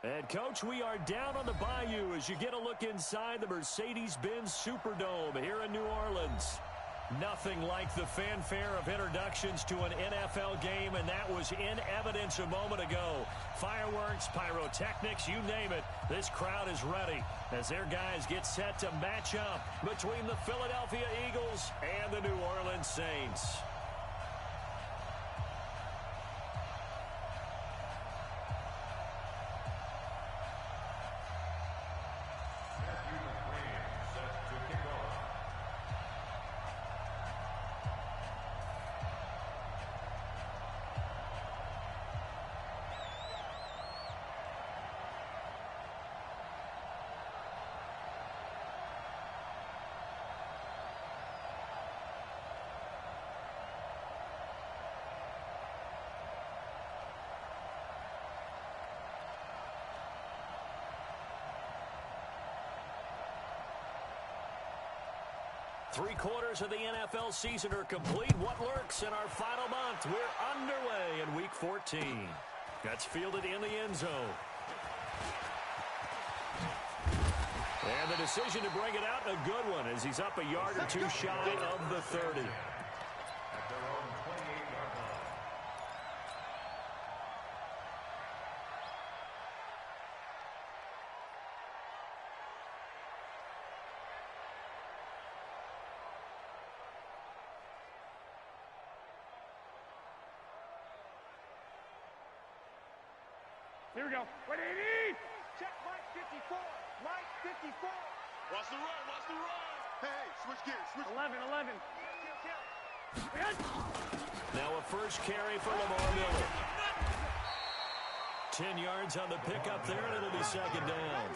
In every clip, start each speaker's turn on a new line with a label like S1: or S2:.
S1: And, Coach, we are down on the bayou as you get a look inside the Mercedes-Benz Superdome here in New Orleans. Nothing like the fanfare of introductions to an NFL game, and that was in evidence a moment ago. Fireworks, pyrotechnics, you name it, this crowd is ready as their guys get set to match up between the Philadelphia Eagles and the New Orleans Saints. Three-quarters of the NFL season are complete. What lurks in our final month? We're underway in Week 14. That's fielded in the end zone. And the decision to bring it out, a good one, as he's up a yard or two shy of the 30.
S2: At their own 28-yard line.
S3: Here we go. 180! Check Mike 54. Mike 54.
S4: Watch the run. Watch the run.
S3: Hey, switch gears. Switch. 11.
S1: Now a first carry for Lamar Miller. 10 yards on the pickup there, and it'll be second down.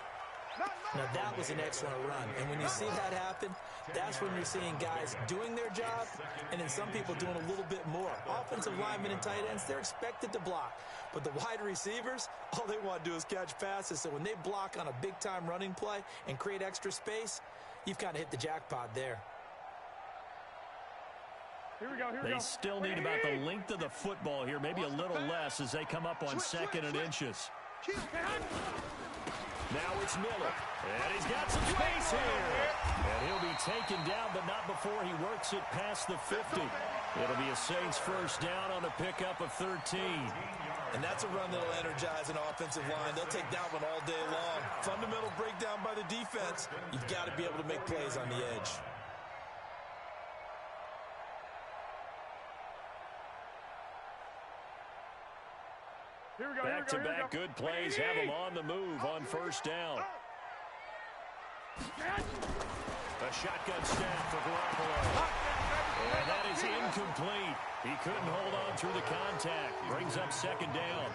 S5: Now, that was an excellent run. And when you see that happen, that's when you're seeing guys doing their job and then some people doing a little bit more. Offensive linemen and tight ends, they're expected to block. But the wide receivers, all they want to do is catch passes. So when they block on a big-time running play and create extra space, you've kind of hit the jackpot there.
S3: Here we go.
S1: They still need about the length of the football here, maybe a little less as they come up on second and inches. Now it's Miller, and he's got some space here. And he'll be taken down, but not before he works it past the 50. It'll be a Saints first down on a pickup of 13.
S5: And that's a run that'll energize an offensive line. They'll take that one all day long. Fundamental breakdown by the defense. You've got to be able to make plays on the edge.
S1: Back-to-back good plays have them on the move on first down. A shotgun snap for Garoppolo. And that is incomplete. He couldn't hold on through the contact. Brings up second down.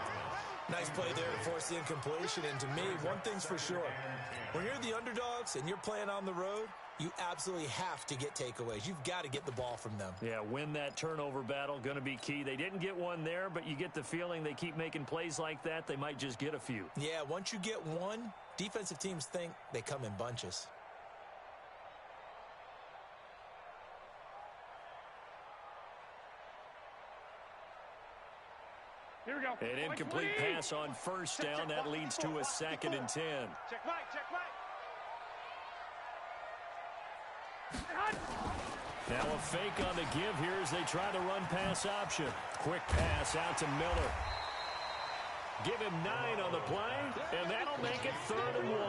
S5: Nice play there to force the incompletion. And to me, one thing's for sure. When you're the underdogs and you're playing on the road, you absolutely have to get takeaways. You've got to get the ball from them.
S1: Yeah, win that turnover battle, going to be key. They didn't get one there, but you get the feeling they keep making plays like that, they might just get a few.
S5: Yeah, once you get one, defensive teams think they come in bunches.
S3: Here we go.
S1: An incomplete pass on first down. That leads to a second and 10.
S3: Check Mike.
S1: Now a fake on the give here as they try the run-pass option. Quick pass out to Miller. Give him 9 on the play, and that'll make it 3rd and 1.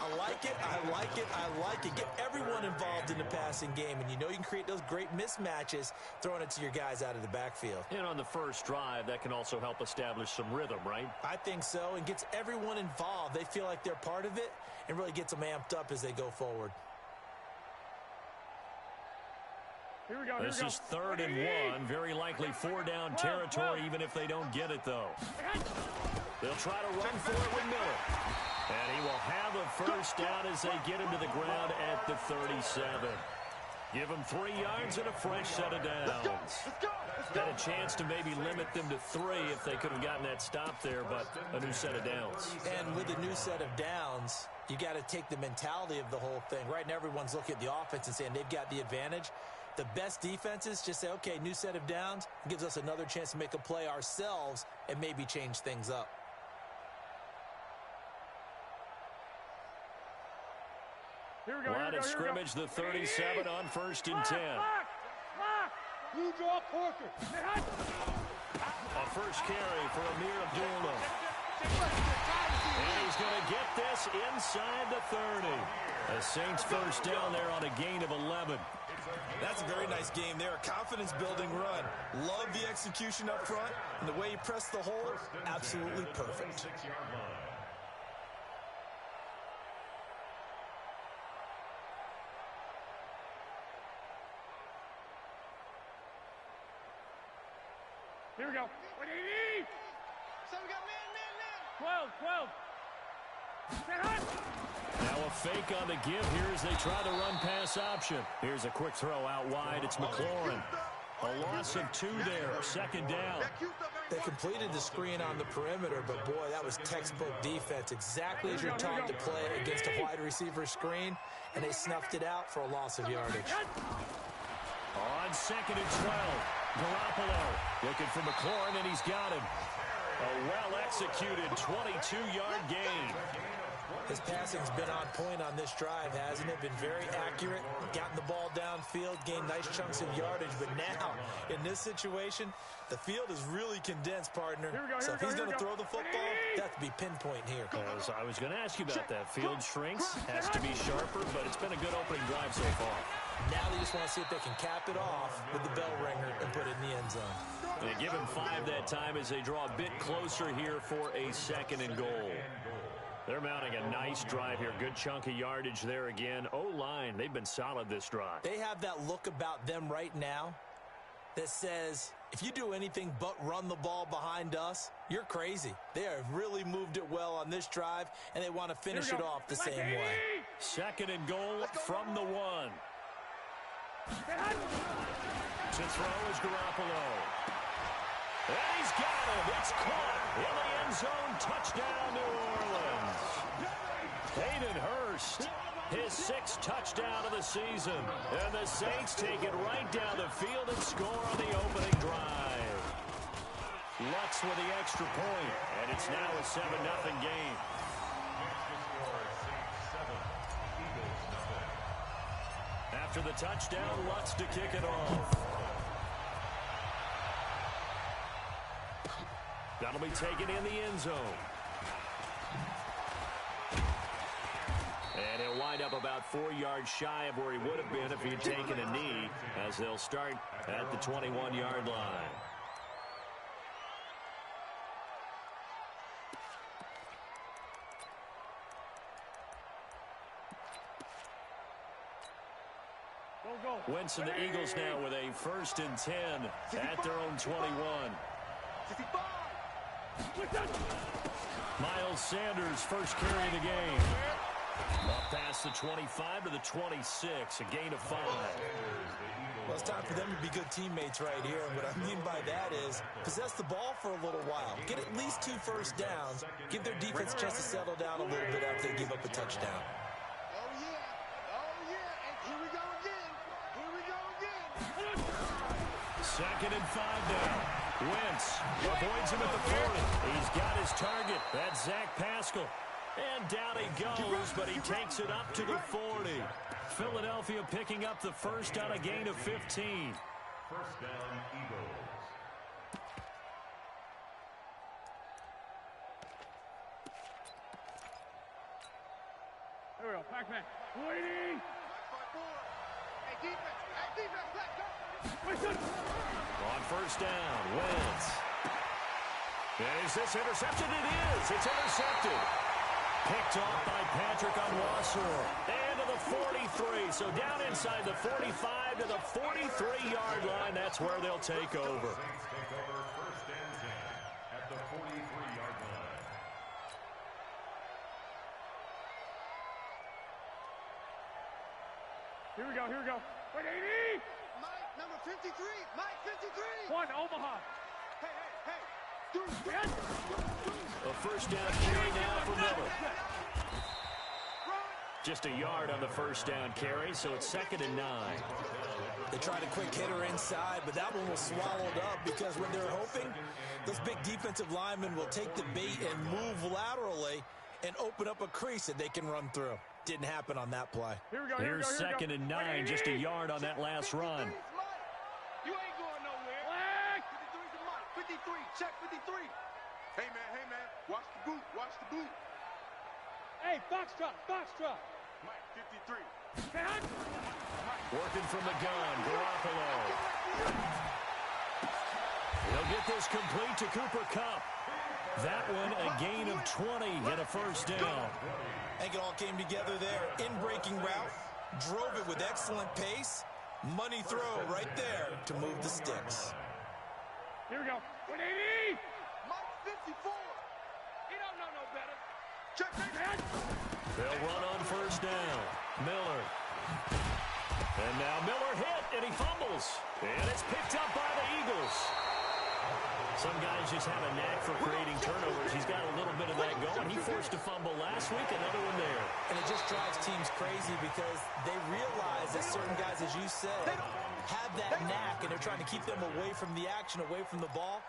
S5: I like it. Get everyone involved in the passing game, and you know you can create those great mismatches throwing it to your guys out of the backfield.
S1: And on the first drive, that can also help establish some rhythm, right?
S5: I think so, and gets everyone involved. They feel like they're part of it and really gets them amped up as they go forward.
S3: Here we go.
S1: This is 3rd and 1. Very likely 4-down territory, even if they don't get it, though. They'll try to run for it with Miller. And he will have a first down as they get him to the ground at the 37. Give them 3 yards and a fresh set of downs. Got a chance to maybe limit them to 3 if they could have gotten that stop there, but a new set of downs.
S5: And with a new set of downs, you got to take the mentality of the whole thing. Right now, everyone's looking at the offense and saying they've got the advantage. The best defenses just say, okay, new set of downs. It gives us another chance to make a play ourselves and maybe change things up.
S1: Line of scrimmage, the 37 on 1st and 10.
S3: You draw Corker.
S1: A first carry for Amir Abdullah. And he's going to get this inside the 30. The Saints first down there on a gain of 11.
S5: That's a very nice game there. A confidence-building run. Love the execution up front. And the way he pressed the hole, absolutely perfect.
S3: Here we go. What do you need?
S4: So we got man.
S3: 12.
S1: Now a fake on the give here as they try the run-pass option. Here's a quick throw out wide. It's McLaurin. A loss of 2 there. 2nd down.
S5: They completed the screen on the perimeter, but boy, that was textbook defense. Exactly as you're taught to play against a wide receiver screen, and they snuffed it out for a loss of yardage.
S1: On 2nd and 12. Garoppolo looking for McLaurin, and he's got him. A well-executed 22-yard gain.
S5: His passing's been on point on this drive, hasn't it? Been very accurate, gotten the ball downfield, gained nice chunks of yardage. But now, in this situation, the field is really condensed, partner. So if he's going to throw the football, that to be pinpoint here.
S1: I was going to ask you about that. Field shrinks, has to be sharper, but it's been a good opening drive so far.
S5: Now they just want to see if they can cap it off with the bell ringer and put it in the end zone.
S1: They give him 5 that time as they draw a bit closer here for a 2nd and goal. They're mounting a nice drive here. Good chunk of yardage there again. O-line, they've been solid this drive.
S5: They have that look about them right now that says, if you do anything but run the ball behind us, you're crazy. They have really moved it well on this drive, and they want to finish it off the same way.
S1: 2nd and goal from the 1. To throw is Garoppolo. And he's got him. It's caught in the end zone. Touchdown, New Orleans. Hayden Hurst, his 6th touchdown of the season. And the Saints take it right down the field and score on the opening drive. Lutz with the extra point, and it's now a 7-0 game. After the touchdown, Lutz to kick it off. That'll be taken in the end zone. And he'll wind up about 4 yards shy of where he would have been if he had taken a knee, as they'll start at the 21-yard line. Wentz and the Eagles now with a 1st and 10 at their own 21. Miles Sanders, first carry of the game. Up past the 25 to the 26, a gain of 5.
S5: Well, it's time for them to be good teammates right here. And what I mean by that is possess the ball for a little while. Get at least 2 first downs. Give their defense a chance to settle down a little bit after they give up a touchdown.
S1: Second and 5 now. Wentz avoids him at the 40. He's got his target. That's Zach Pascal. And down he goes, but he takes it up to the 40. Philadelphia picking up the first on a gain of 15.
S2: First down, Eagles.
S3: There we go. Pac-Man. Waiting.
S4: Hey, defense, let's go.
S1: On first down, Wentz. And is this intercepted? It is. It's intercepted. Picked off by Patrick Onwuasor. And to the 43. So down inside the 45 to the 43-yard line. That's where they'll take over.
S2: Saints take over 1st and 10 at the 43-yard line.
S3: Here we go. What do you need?
S4: Mike, number 53. Mike, 53.
S3: 1, Omaha.
S4: Hey.
S1: A first down carry now for Miller. Just a yard on the first down carry, so it's 2nd and 9.
S5: They tried a quick hitter inside, but that one was swallowed up because when they're hoping, those big defensive linemen will take the bait and move laterally and open up a crease that they can run through. Didn't happen on that play.
S3: Here we go.
S1: Here's 2nd and 9, just a yard on that last run.
S4: You ain't going nowhere. Flag. 53's a Mike. 53. Check 53. Hey, man. Watch the boot. Watch the boot.
S3: Hey, Foxtrot.
S4: Mike, 53.
S1: Working from the gun, Garoppolo. He'll get this complete to Cooper Kupp. That one a gain of 20 and a first down.
S5: I think it all came together there. In-breaking route, drove it with excellent pace. Money throw right there to move the sticks.
S3: Here we go. 180.
S4: Mike, 54. He don't know no better. Check.
S1: They'll run on first down. Miller. And now Miller hit, and he fumbles. And it's picked up by the Eagles. Some guys just have a knack for creating turnovers. He's got a little bit of that going. He forced a fumble last week, another one there.
S5: And it just drives teams crazy because they realize that certain guys, as you said, have that knack, and they're trying to keep them away from the action, away from the ball.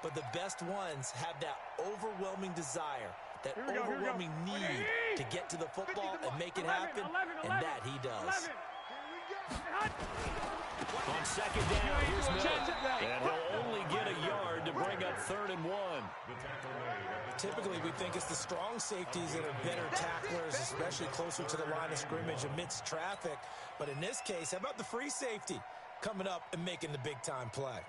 S5: But the best ones have that overwhelming desire, that overwhelming need to get to the football and make it happen, and that he does.
S1: On second down, here's Miller. And he'll only get a yard to bring up 3rd and 1.
S5: Typically, we think it's the strong safeties that are better tacklers, especially closer to the line of scrimmage amidst traffic. But in this case, how about the free safety coming up and making the big-time play?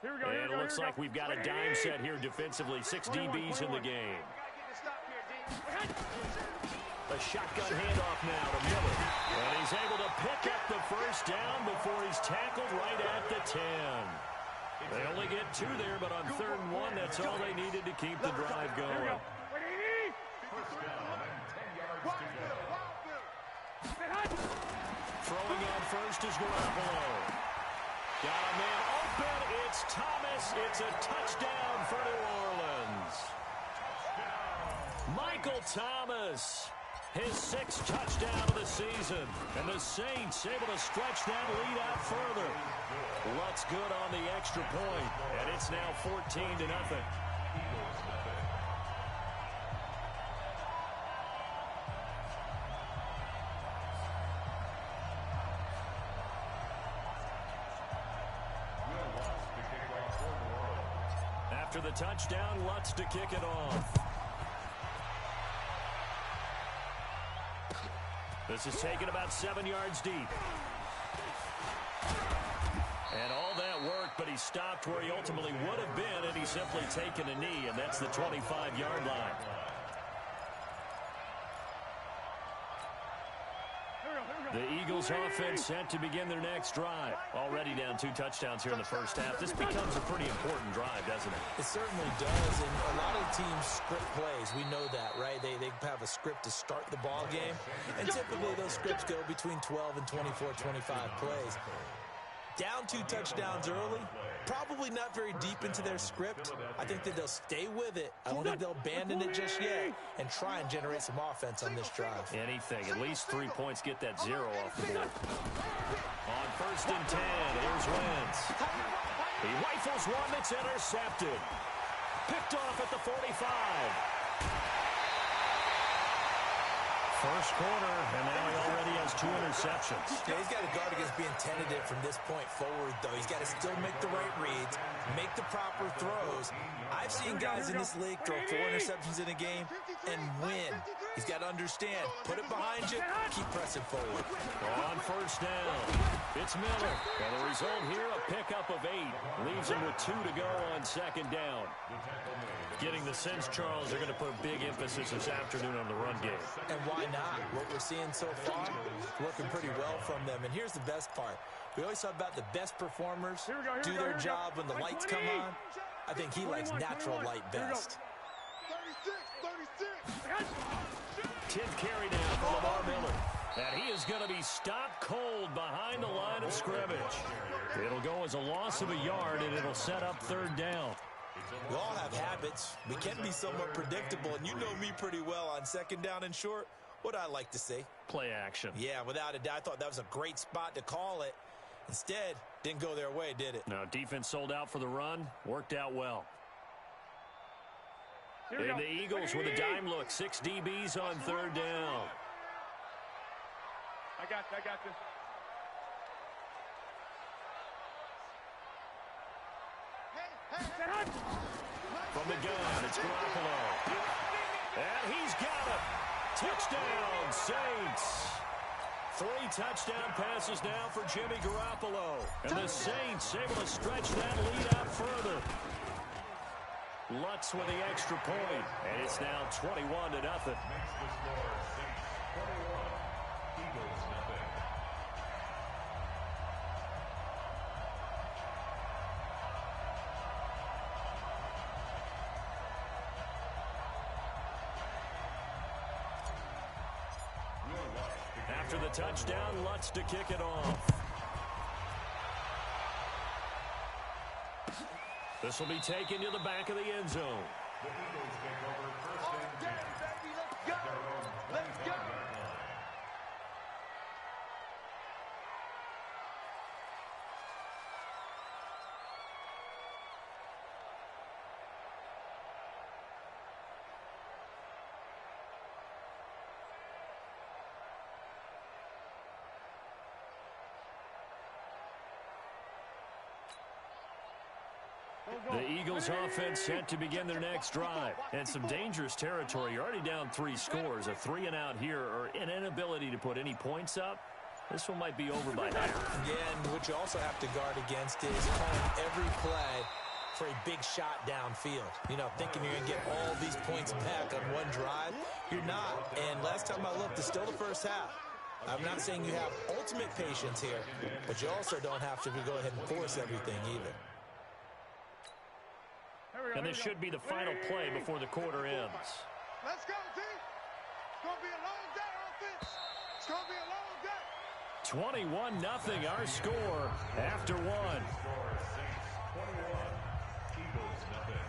S1: And it looks like we've got a dime set here defensively. 6 DBs in the game. A shotgun handoff now to Miller. And he's able to pick up the first down before he's tackled right at the 10. They only get 2 there, but on 3rd and 1, that's all they needed to keep the drive going. Throwing on first is Garoppolo. Got a man open. It's Thomas. It's a touchdown for New Orleans. Michael Thomas. His 6th touchdown of the season. And the Saints able to stretch that lead out further. Lutz good on the extra point. And it's now 14-0. After the touchdown, Lutz to kick it off. This is taken about 7 yards deep. And all that worked, but he stopped where he ultimately would have been, and he's simply taken a knee, and that's the 25-yard line. The Eagles offense set to begin their next drive. Already down 2 touchdowns here in the first half. This becomes a pretty important drive, doesn't it?
S5: It certainly does, and a lot of teams script plays. We know that, right? They have a script to start the ball game, and typically those scripts go between 12 and 24, 25 plays. Down 2 touchdowns early, probably not very deep into their script. I think that they'll stay with it. I don't think they'll abandon it just yet and try and generate some offense on this drive.
S1: Anything. At least 3 points get that 0 off the board. On 1st and 10, here's Wentz. He rifles one that's intercepted. Picked off at the 45. First quarter, and now he already has 2 interceptions.
S5: Yeah, he's got to guard against being tentative from this point forward, though. He's got to still make the right reads, make the proper throws. I've seen guys in this league throw 4 interceptions in a game and win. He's got to understand, put it behind you, keep pressing forward.
S1: On first down, it's Miller. And the result here, a pickup of 8. Leaves him with 2 to go on 2nd down. Getting the sense, Charles, they're going to put a big emphasis this afternoon on the run game.
S5: And why not? What we're seeing so far, working pretty well from them. And here's the best part. We always talk about the best performers do their job when the lights come on. I think he likes natural light best.
S1: 10th carry now for Lamar Miller. And he is going to be stopped cold behind the line of scrimmage. It'll go as a loss of a yard, and it'll set up 3rd down.
S5: We all have habits. We can be somewhat predictable, and you know me pretty well on 2nd down and short. What I like to see?
S1: Play action.
S5: Yeah, without a doubt. I thought that was a great spot to call it. Instead, didn't go their way, did it?
S1: No, defense sold out for the run. Worked out well. And the Eagles with a dime look. 6 DBs on third down.
S3: I got this.
S1: From the gun, it's Garoppolo. And he's got it. Touchdown, Saints. 3 touchdown passes now for Jimmy Garoppolo. And the Saints able to stretch that lead out further. Lutz with the extra point. And it's now 21-0.
S2: Makes the score Saints 21, Eagles nothing.
S1: After the touchdown, Lutz to kick it off. This will be taken to the back of the end zone.
S2: The Eagles take over first and 10.
S4: Baby, let's go.
S2: At their own
S4: Let's go.
S2: 25-yard line.
S1: The Eagles offense set to begin their next drive. And some dangerous territory. You're already down 3 scores. A 3-and-out here or an inability to put any points up. This one might be over by half.
S5: Again, what you also have to guard against is calling every play for a big shot downfield. You know, thinking you're going to get all these points back on one drive. You're not. And last time I looked, it's still the first half. I'm not saying you have ultimate patience here, but you also don't have to go ahead and force everything either.
S1: And this should be the final play before the quarter ends.
S4: Let's go, team. It's going to be a long day, offense. It's going to be a long day.
S1: 21-0 our score after one.
S2: Score Saints 21, Eagles nothing.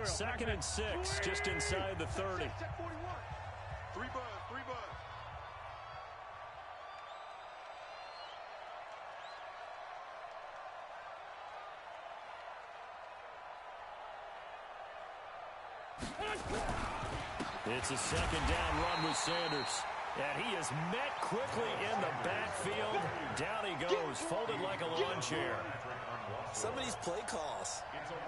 S1: Second and 6, just inside the 30.
S4: Check 41. 3 buzz.
S1: It's a second down run with Sanders. And he is met quickly in the backfield. Down he goes, folded like a lawn chair.
S5: Some of these play calls,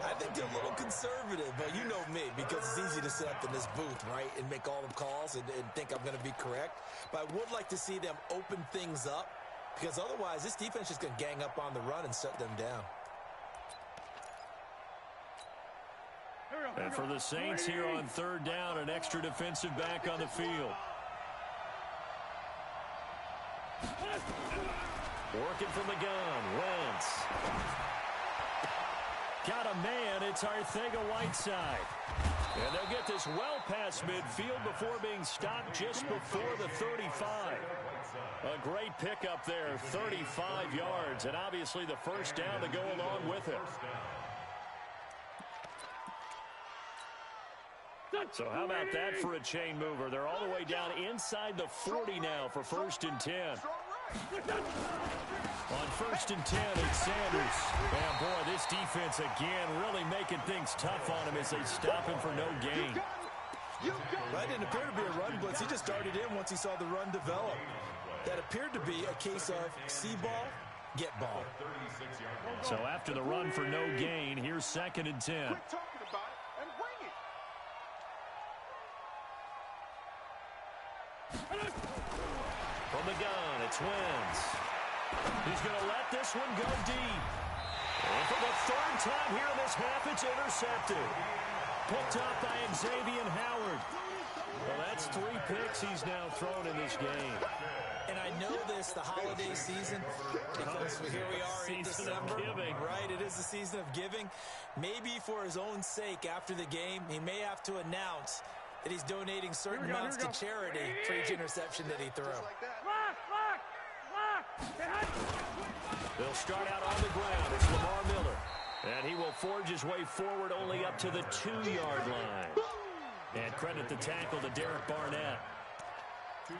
S5: I think they're a little conservative, but you know me, because it's easy to sit up in this booth, right, and make all the calls and think I'm going to be correct. But I would like to see them open things up, because otherwise this defense is going to gang up on the run and shut them down.
S1: And for the Saints here on third down, an extra defensive back on the field. Working from the gun, Wentz. Got a man, it's Arcega-Whiteside. And they'll get this well past midfield before being stopped just before the 35. A great pickup there, 35 yards, and obviously the first down to go along with it. So how about that for a chain mover? They're all the way down inside the 40 now for first and 10. On first and 10, it's Sanders. And boy, this defense again really making things tough on him as they stop him for no gain.
S5: That didn't appear to be a run blitz. He just started in once he saw the run develop. That appeared to be a case of see ball, get ball.
S1: So after the run for no gain, here's second and 10.
S4: Quit talking about it and bring it.
S1: From the gun, it's Wentz. He's going to let this one go deep. And for the third time here in this half, it's intercepted. Picked up by Xavier Howard. Well, that's 3 picks he's now thrown in this game.
S5: And I know this, the holiday season, because here we are in December, right? It is the season of giving. Maybe for his own sake, after the game, he may have to announce that he's donating certain amounts to charity for each interception that he threw.
S1: They'll start out on the ground. It's Lamar Miller. And he will forge his way forward only up to the 2-yard line. And credit the tackle to Derek Barnett.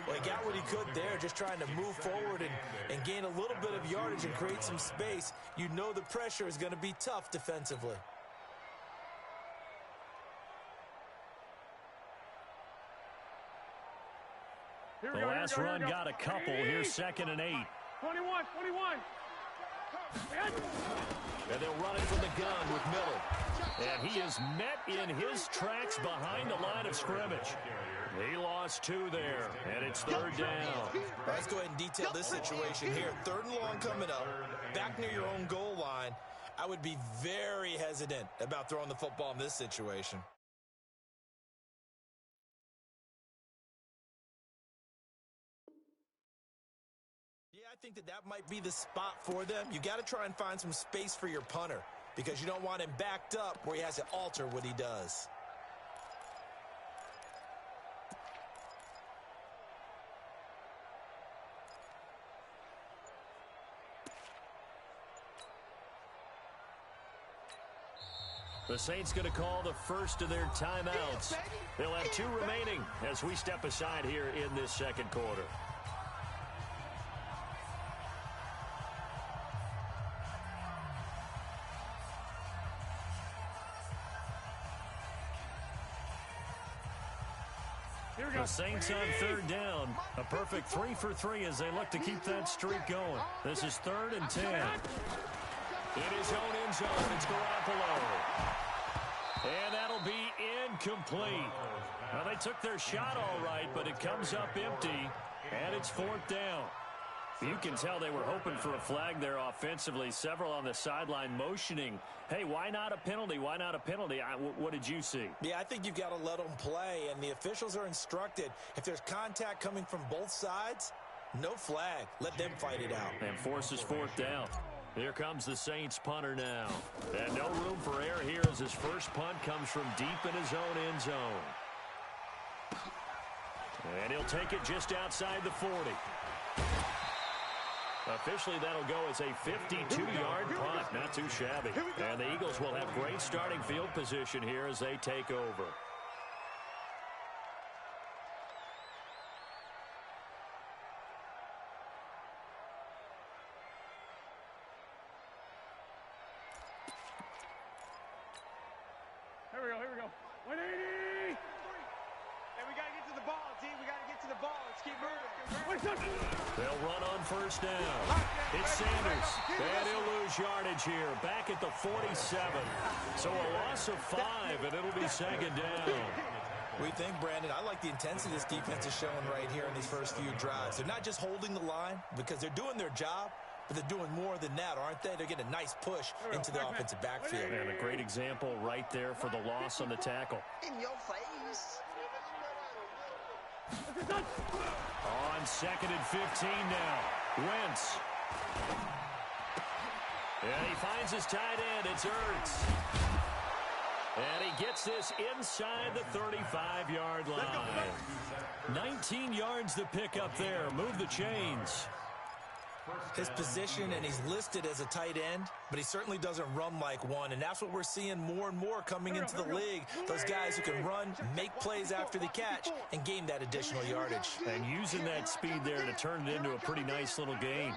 S5: Well, he got what he could there, just trying to move forward and gain a little bit of yardage and create some space. You know the pressure is going to be tough defensively.
S1: The last run got a couple. Here's 2nd and 8.
S3: 21.
S1: And they'll run it from the gun with Miller. And he is met in his tracks behind the line of scrimmage. He lost 2 there, and it's 3rd down.
S5: Let's go ahead and detail this situation here. 3rd and long coming up, back near your own goal line. I would be very hesitant about throwing the football in this situation. I think that might be the spot for them. You got to try and find some space for your punter because you don't want him backed up where he has to alter what he does.
S1: The Saints going to call the first of their timeouts. They'll have 2 remaining as we step aside here in this 2nd quarter. The Saints on 3rd down. A perfect 3 for 3 as they look to keep that streak going. This is 3rd and 10. In his own end zone, it's Garoppolo. And that'll be incomplete. Well, they took their shot all right, but it comes up empty, and it's 4th down. You can tell they were hoping for a flag there offensively. Several on the sideline motioning, hey, why not a penalty? Why not a penalty? What did you see?
S5: Yeah, I think you've got to let them play, and the officials are instructed. If there's contact coming from both sides, no flag. Let them fight it out.
S1: And forces 4th down. Here comes the Saints punter now. And no room for error here as his first punt comes from deep in his own end zone. And he'll take it just outside the 40. Officially, that'll go as a 52-yard punt. Not too shabby. And the Eagles will have great starting field position here as they take over.
S3: Here we go. 180!
S4: Hey, we got to get to the ball, T. We got to get to the ball. Let's keep moving.
S1: They'll run on 1st down. It's Sanders. And he'll lose yardage here. Back at the 47. So a loss of 5, and it'll be 2nd down.
S5: We think, Brandon, I like the intensity this defense is showing right here in these first few drives. They're not just holding the line because they're doing their job, but they're doing more than that, aren't they? They're getting a nice push into the offensive backfield.
S1: And a great example right there for the loss on the tackle.
S4: In your face.
S1: On 2nd and 15 now. Wentz. And he finds his tight end. It's Ertz. And he gets this inside the 35-yard line. 19 yards to pick up there. Move the chains.
S5: His position, and he's listed as a tight end, but he certainly doesn't run like one, and that's what we're seeing more and more coming into the league. Those guys who can run, make plays after the catch, and gain that additional yardage.
S1: And using that speed there to turn it into a pretty nice little gain.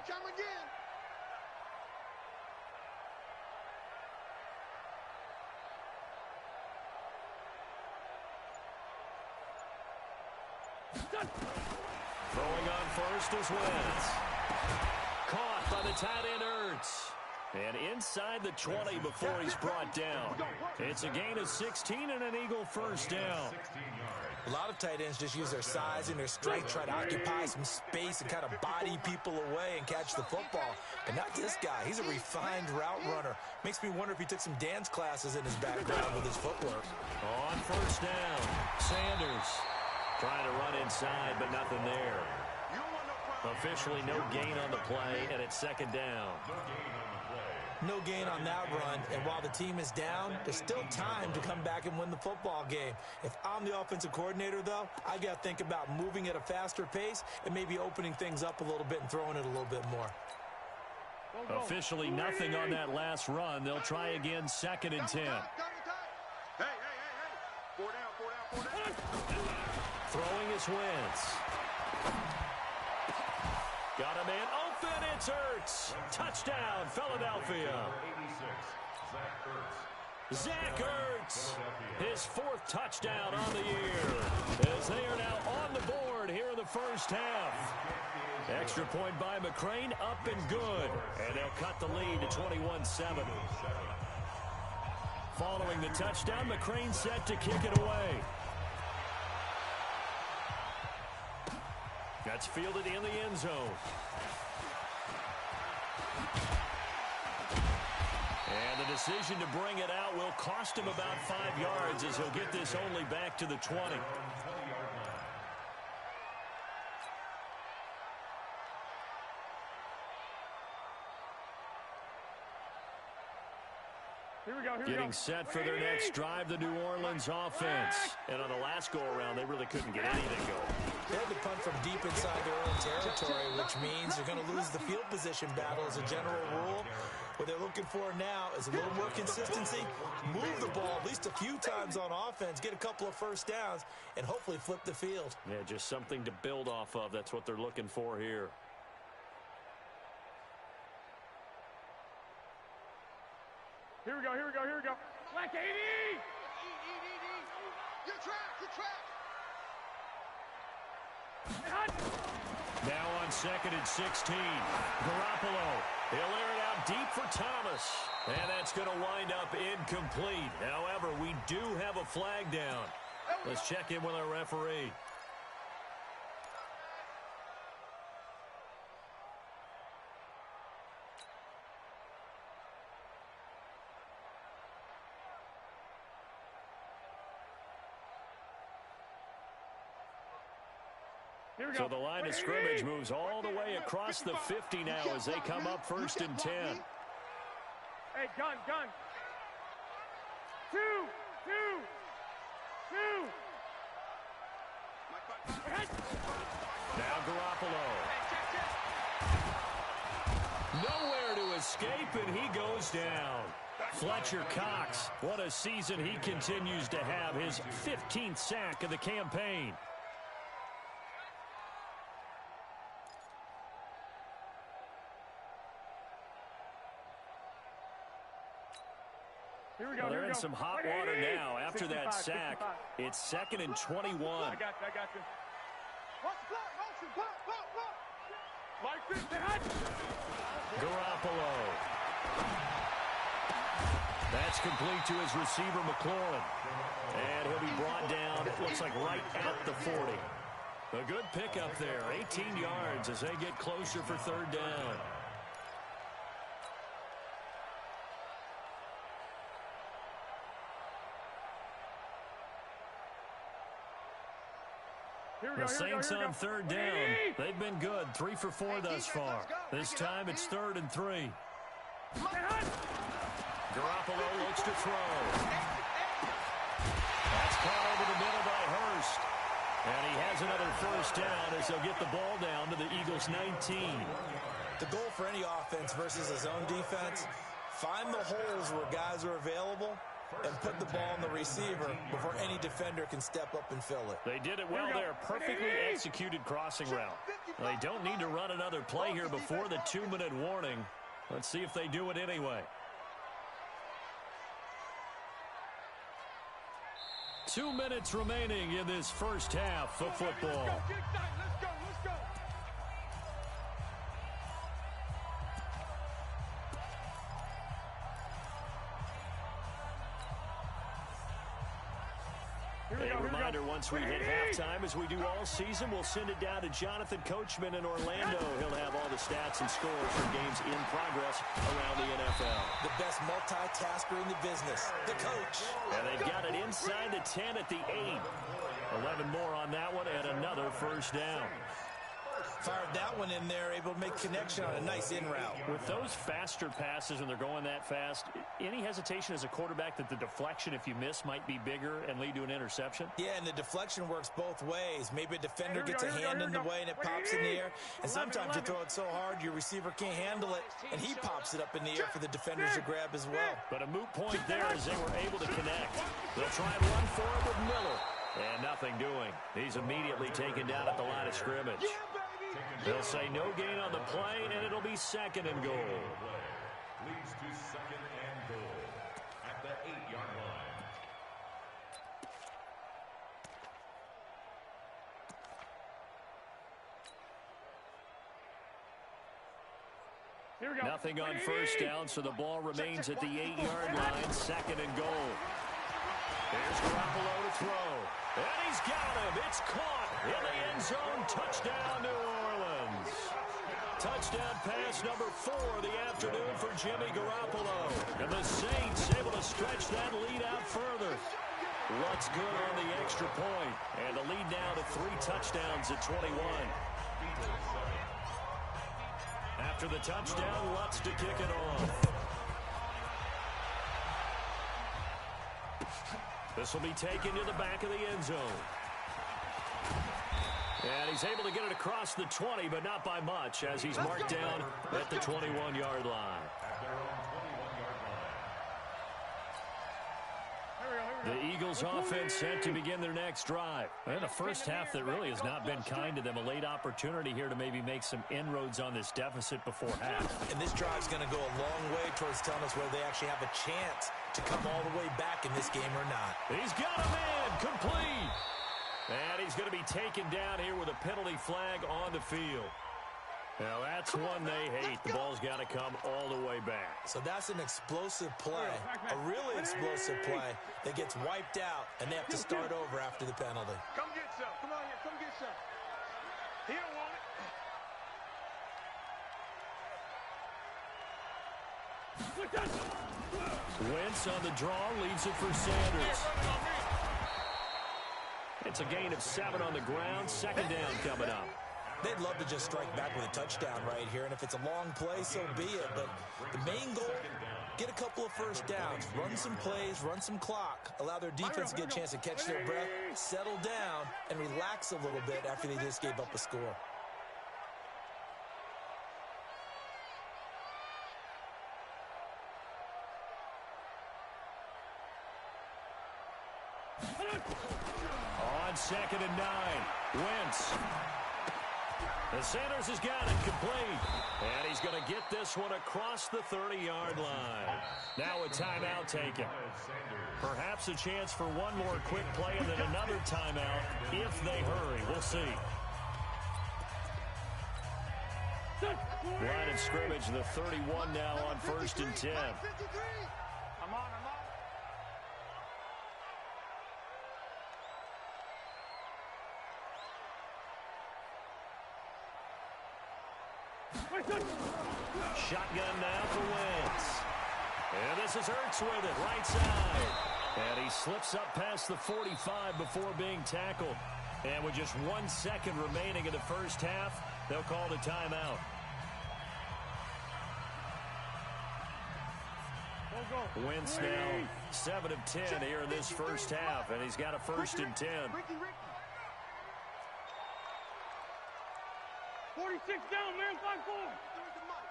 S1: Throwing on first is Wentz. Caught by the tight end Ertz. And inside the 20 before he's brought down. It's a gain of 16 and an Eagle first down.
S5: A lot of tight ends just use their size and their strength, try to occupy some space and kind of body people away and catch the football. But not this guy. He's a refined route runner. Makes me wonder if he took some dance classes in his background with his footwork.
S1: On first down, Sanders trying to run inside, but nothing there. Officially no gain on the play, and it's 2nd down.
S5: No gain on that run, and while the team is down, there's still time to come back and win the football game. If I'm the offensive coordinator, though, I got to think about moving at a faster pace and maybe opening things up a little bit and throwing it a little bit more.
S1: Officially nothing on that last run. They'll try again, 2nd and 10.
S4: Hey. 4 down.
S1: Throwing is Wentz. Got a man open. It's Ertz. Touchdown, Philadelphia.
S2: 86,
S1: Zach Ertz, his 4th touchdown on the year, as they are now on the board here in the first half. Extra point by McCrane, up and good, and they'll cut the lead to 21-7. Following the touchdown, McCrane set to kick it away. That's fielded in the end zone. And the decision to bring it out will cost him about 5 yards, as he'll get this only back to the 20. Getting set for their next drive, the New Orleans offense. And on the last go-around, they really couldn't get anything going.
S5: They had to punt from deep inside their own territory, which means they're going to lose the field position battle as a general rule. What they're looking for now is a little more consistency, move the ball at least a few times on offense, get a couple of first downs, and hopefully flip the field.
S1: Yeah, just something to build off of. That's what they're looking for here.
S3: Here we go, here we go, here we go. Black 80!
S4: Your track, your track.
S1: Now on 2nd and 16. Garoppolo. He'll air it out deep for Thomas. And that's going to wind up incomplete. However, we do have a flag down. Let's check in with our referee. So the line of scrimmage moves all the way across the 50 now as they come up 1st and 10.
S3: Hey, gun. 2.
S1: Now Garoppolo. Nowhere to escape, and he goes down. Fletcher Cox, what a season he continues to have, his 15th sack of the campaign. Well, they're in some hot water now after that sack.
S3: 65.
S1: It's 2nd and 21.
S3: I got you.
S1: Garoppolo. That's complete to his receiver, McLaurin. And he'll be brought down, it looks like right at the 40. A good pickup there, 18 yards as they get closer for 3rd down. The Saints on 3rd down. They've been good, 3 for 4 thus far. This time it's 3rd and 3. Garoppolo looks to throw. That's caught over the middle by Hurst. And he has another 1st down as they'll get the ball down to the Eagles' 19.
S5: The goal for any offense versus a zone defense, find the holes where guys are available and put the ball in the receiver before any defender can step up and fill it.
S1: They did it well there. Perfectly executed crossing route. They don't need to run another play here before the 2-minute warning. Let's see if they do it anyway. 2 minutes remaining in this first half of football.
S3: Let's go.
S1: A reminder, once we hit halftime, as we do all season, we'll send it down to Jonathan Coachman in Orlando. He'll have all the stats and scores from games in progress around the NFL.
S5: The best multitasker in the business, the coach.
S1: And they've got it inside the 10 at the 8. 11 more on that one and another 1st down.
S5: Fired that one in there, able to make connection on a nice in route.
S1: With those faster passes when they're going that fast, any hesitation as a quarterback that the deflection, if you miss, might be bigger and lead to an interception?
S5: Yeah, and the deflection works both ways. Maybe a defender gets a hand in the way and it pops in the air. And sometimes you throw it so hard your receiver can't handle it, and he pops it up in the air for the defenders to grab as well.
S1: But a moot point there as they were able to connect. They'll try and run for it with Miller. And nothing doing. He's immediately taken down at the line of scrimmage. They'll say no gain on the play, and it'll be second and goal.
S2: Leads to second and goal at the 8-yard line.
S3: Here we go.
S1: Nothing on first down, so the ball remains at the 8-yard line, second and goal. Here's Garoppolo to throw. And he's got him. It's caught in the end zone. Touchdown, New Orleans. Touchdown pass number 4 of the afternoon for Jimmy Garoppolo. And the Saints able to stretch that lead out further. Lutz good on the extra point. And the lead now to 3 touchdowns at 21. After the touchdown, Lutz to kick it off. This will be taken to the back of the end zone. And he's able to get it across the 20, but not by much, as he's marked down at the 21-yard line. The Eagles offense set to begin their next drive. And a first half that really has not been kind to them. A late opportunity here to maybe make some inroads on this deficit before half.
S5: And this drive's going to go a long way towards telling us whether they actually have a chance to come all the way back in this game or not.
S1: He's got a man complete. And he's going to be taken down here with a penalty flag on the field. Now, that's one they hate. The ball's got to come all the way back.
S5: So that's an explosive play, a really explosive play that gets wiped out, and they have to start over after the penalty.
S4: Come get some. Come on here. Come get some. He don't want it.
S1: Wentz on the draw, leaves it for Sanders. It's a gain of 7 on the ground. Second down coming up.
S5: They'd love to just strike back with a touchdown right here, and if it's a long play, so be it. But the main goal, get a couple of first downs, run some plays, run some clock, allow their defense to get a chance to catch their breath, settle down, and relax a little bit after they just gave up a score.
S1: On second and 9, Wentz. The Sanders has got it complete. And he's going to get this one across the 30-yard line. Now a timeout taken. Perhaps a chance for one more quick play and then another timeout if they hurry. We'll see. Line of scrimmage, the 31 now on 1st and 10.
S3: I'm on.
S1: Shotgun now for Wentz. And this is Ertz with it, right side. And he slips up past the 45 before being tackled. And with just 1 second remaining in the first half, they'll call the timeout. Wentz now 7 of 10 here in this first half, and he's got a 1st and 10.
S3: 46 down, man, 5-4.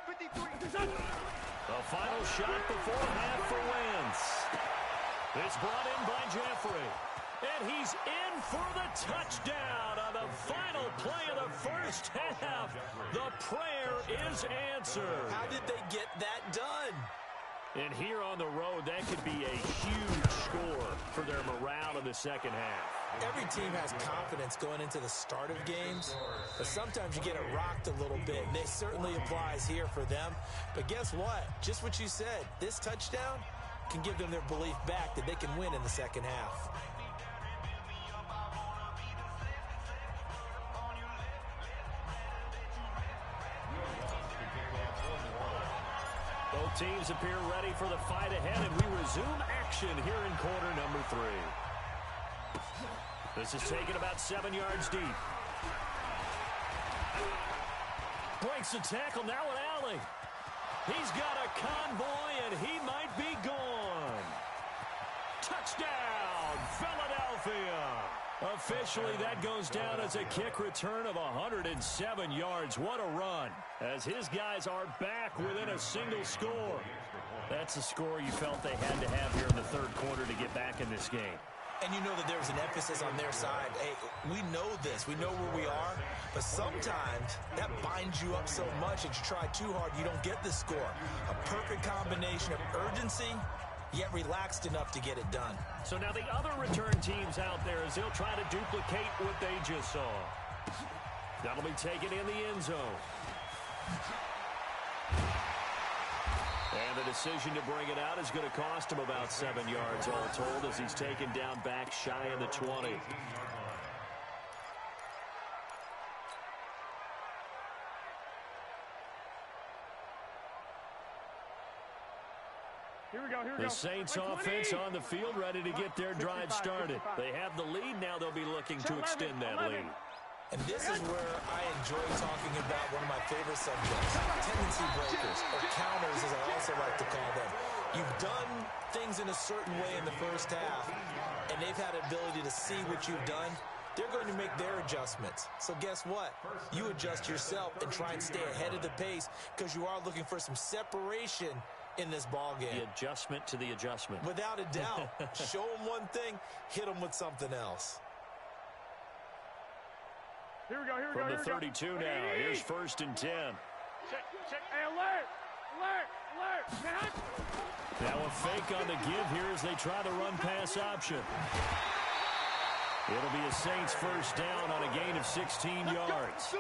S4: 53.
S1: The final shot before half for Wentz. It's brought in by Jeffrey. And he's in for the touchdown on the final play of the first half. The prayer is answered.
S5: How did they get that done?
S1: And here on the road, that could be a huge score for their morale in the second half.
S5: Every team has confidence going into the start of games, but sometimes you get it rocked a little bit, and this certainly applies here for them. But guess what? Just what you said, this touchdown can give them their belief back that they can win in the second half.
S1: Both teams appear ready for the fight ahead, and we resume action here in quarter number 3. This is taken about 7 yards deep. Breaks the tackle, now an alley. He's got a convoy, and he might be gone. Touchdown, Philadelphia. Officially, that goes down as a kick return of 107 yards. What a run, as his guys are back within a single score. That's the score you felt they had to have here in the third quarter to get back in this game.
S5: And you know that there's an emphasis on their side. Hey, we know this. We know where we are. But sometimes that binds you up so much that you try too hard, you don't get the score. A perfect combination of urgency, yet relaxed enough to get it done.
S1: So now the other return teams out there as they'll try to duplicate what they just saw. That'll be taken in the end zone. And the decision to bring it out is going to cost him about 7 yards all told as he's taken down back shy of the 20.
S3: Here we go, here we go.
S1: The Saints offense on the field ready to get their drive started. They have the lead now. They'll be looking to extend that lead.
S5: And this is where I enjoy talking about one of my favorite subjects, tendency breakers, or counters as I also like to call them. You've done things in a certain way in the first half, and they've had an ability to see what you've done. They're going to make their adjustments. So guess what? You adjust yourself and try and stay ahead of the pace because you are looking for some separation in this ball game.
S1: The adjustment to the adjustment.
S5: Without a doubt. Show them one thing, hit them with something else.
S3: Here we go, here we go,
S1: From
S3: here
S1: the
S3: we go.
S1: 32 now, here's 1st and 10.
S3: Check. Hey, alert! Man.
S1: Now a fake on the give here as they try the run-pass option. It'll be a Saints first down on a gain of 16 yards.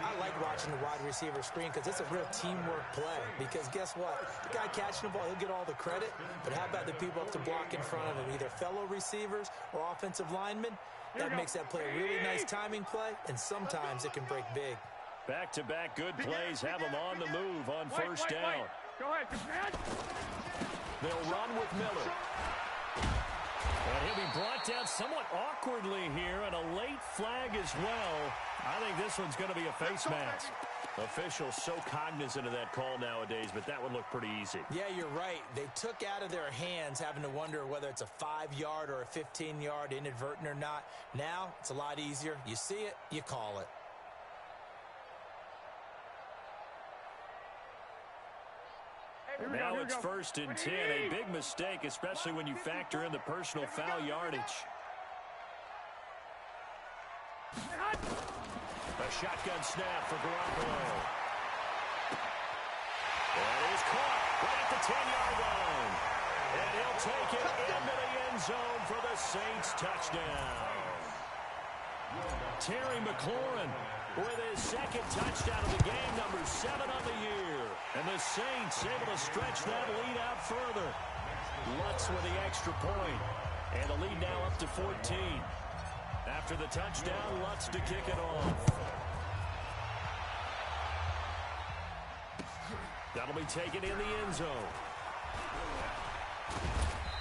S5: I like watching the wide receiver screen because it's a real teamwork play. Because guess what? The guy catching the ball, he'll get all the credit. But how about the people up to block in front of him, either fellow receivers or offensive linemen? That makes that play a really nice timing play, and sometimes it can break big.
S1: Back-to-back good plays have them on the move on first down.
S3: Go ahead, man.
S1: They'll run with Miller. And he'll be brought down somewhat awkwardly here, and a late flag as well. I think this one's going to be a face mask. Officials so cognizant of that call nowadays, but that would look pretty easy.
S5: Yeah, you're right. They took out of their hands having to wonder whether it's a 5-yard or a 15-yard inadvertent or not. Now, it's a lot easier. You see it, you call it.
S1: Now it's 1st and 10. A big mistake, especially when you factor in the personal foul yardage. A shotgun snap for Garoppolo. That is caught right at the 10-yard line. And he'll take it into the end zone for the Saints touchdown. Terry McLaurin with his second touchdown of the game, number 7 on the year. And the Saints able to stretch that lead out further. Lutz with the extra point. And the lead now up to 14. After the touchdown, Lutz to kick it off. That'll be taken in the end zone.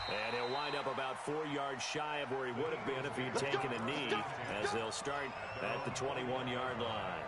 S1: And he'll wind up about 4 yards shy of where he would have been if he'd taken a knee, as they'll start at the 21-yard line.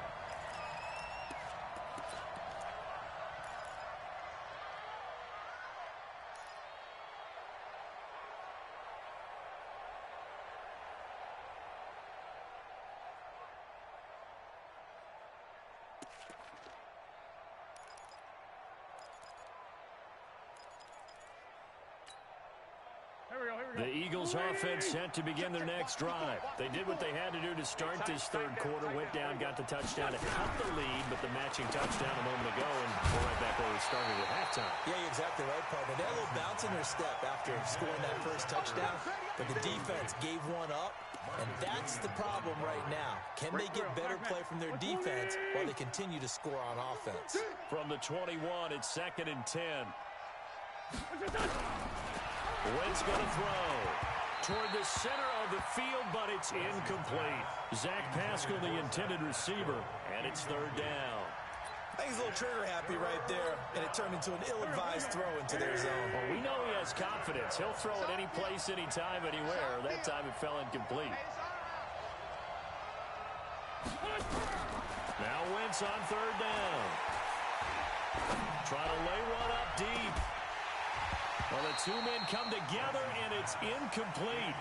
S1: The Eagles offense set to begin their next drive. They did what they had to do to start this third quarter, went down, got the touchdown to cut the lead, but the matching touchdown a moment ago, and we're right back where we started at halftime.
S5: Yeah, you're exactly right, partner. They had a little bounce in their step after scoring that first touchdown, but the defense gave one up, and that's the problem right now. Can they get better play from their defense while they continue to score on offense?
S1: From the 21, it's 2nd and 10. Wentz going to throw toward the center of the field, but it's incomplete. Zach Pascal, the intended receiver, and it's 3rd down.
S5: I think he's a little trigger happy right there, and it turned into an ill-advised throw into their zone.
S1: Well, we know he has confidence. He'll throw it any place, anytime, anywhere. That time it fell incomplete. Now Wentz on 3rd down. Trying to lay one up deep. Well, the two men come together, and it's incomplete.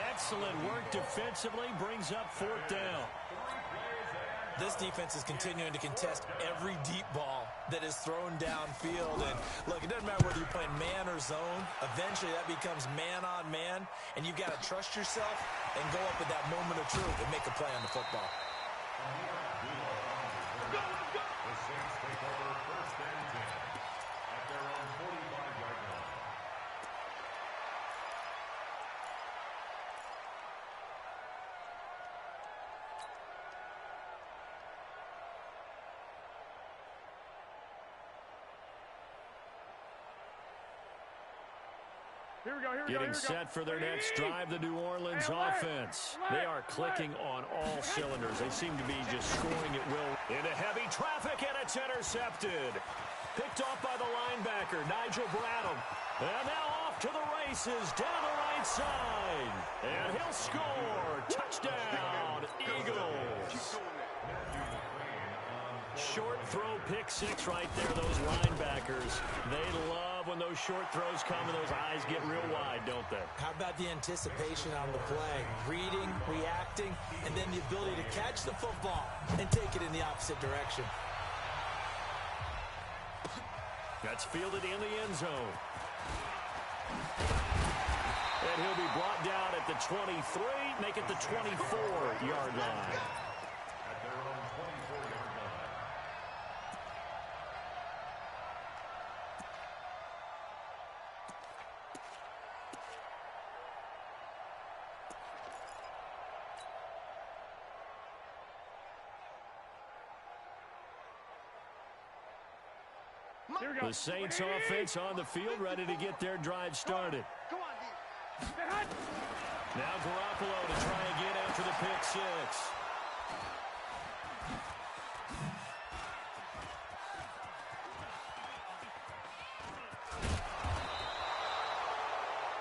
S1: Excellent work defensively, brings up 4th down.
S5: This defense is continuing to contest every deep ball that is thrown downfield. And look, it doesn't matter whether you're playing man or zone. Eventually, that becomes man on man, and you've got to trust yourself and go up at that moment of truth and make a play on the football.
S2: The Saints take over first and 10 at their own 45-yard line.
S1: Getting set for their next drive, the New Orleans offense. They are clicking on all cylinders. They seem to be just scoring at will. Into heavy traffic, and it's intercepted. Picked off by the linebacker, Nigel Bradham. And now off to the races, down the right side. And he'll score. Touchdown, Eagles. Short throw, pick six right there, those linebackers. They love when those short throws come and those eyes get real wide, don't they?
S5: How about the anticipation on the play? Reading, reacting, and then the ability to catch the football and take it in the opposite direction.
S1: That's fielded in the end zone. And he'll be brought down at the 23, make it the 24-yard line.
S2: At their own 24-yard line.
S1: The Saints offense on the field, ready to get their drive started. Now Garoppolo to try again after the pick six.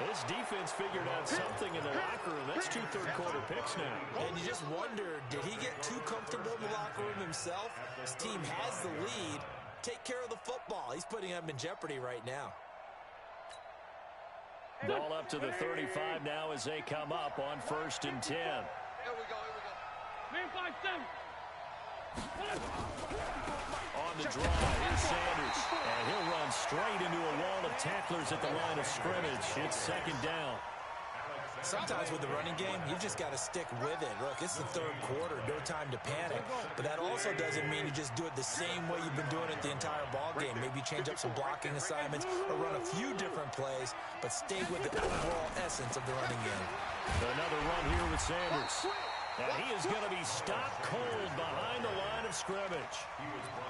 S1: This defense figured out something in the locker room. That's 2 third-quarter picks now.
S5: And you just wonder, did he get too comfortable in the locker room himself? His team has the lead. Take care of the football. He's putting them in jeopardy right now.
S1: Ball up to the 35 now as they come up on 1st and 10.
S4: Here we go.
S3: Man, 5-7.
S1: On the drive, here's Sanders. And he'll run straight into a wall of tacklers at the line of scrimmage. It's 2nd down.
S5: Sometimes with the running game, you've just got to stick with it. Look, it's the 3rd quarter, no time to panic. But that also doesn't mean you just do it the same way you've been doing it the entire ball game. Maybe change up some blocking assignments or run a few different plays, but stay with the overall essence of the running game.
S1: Another run here with Sanders. And he is going to be stopped cold behind the line of scrimmage.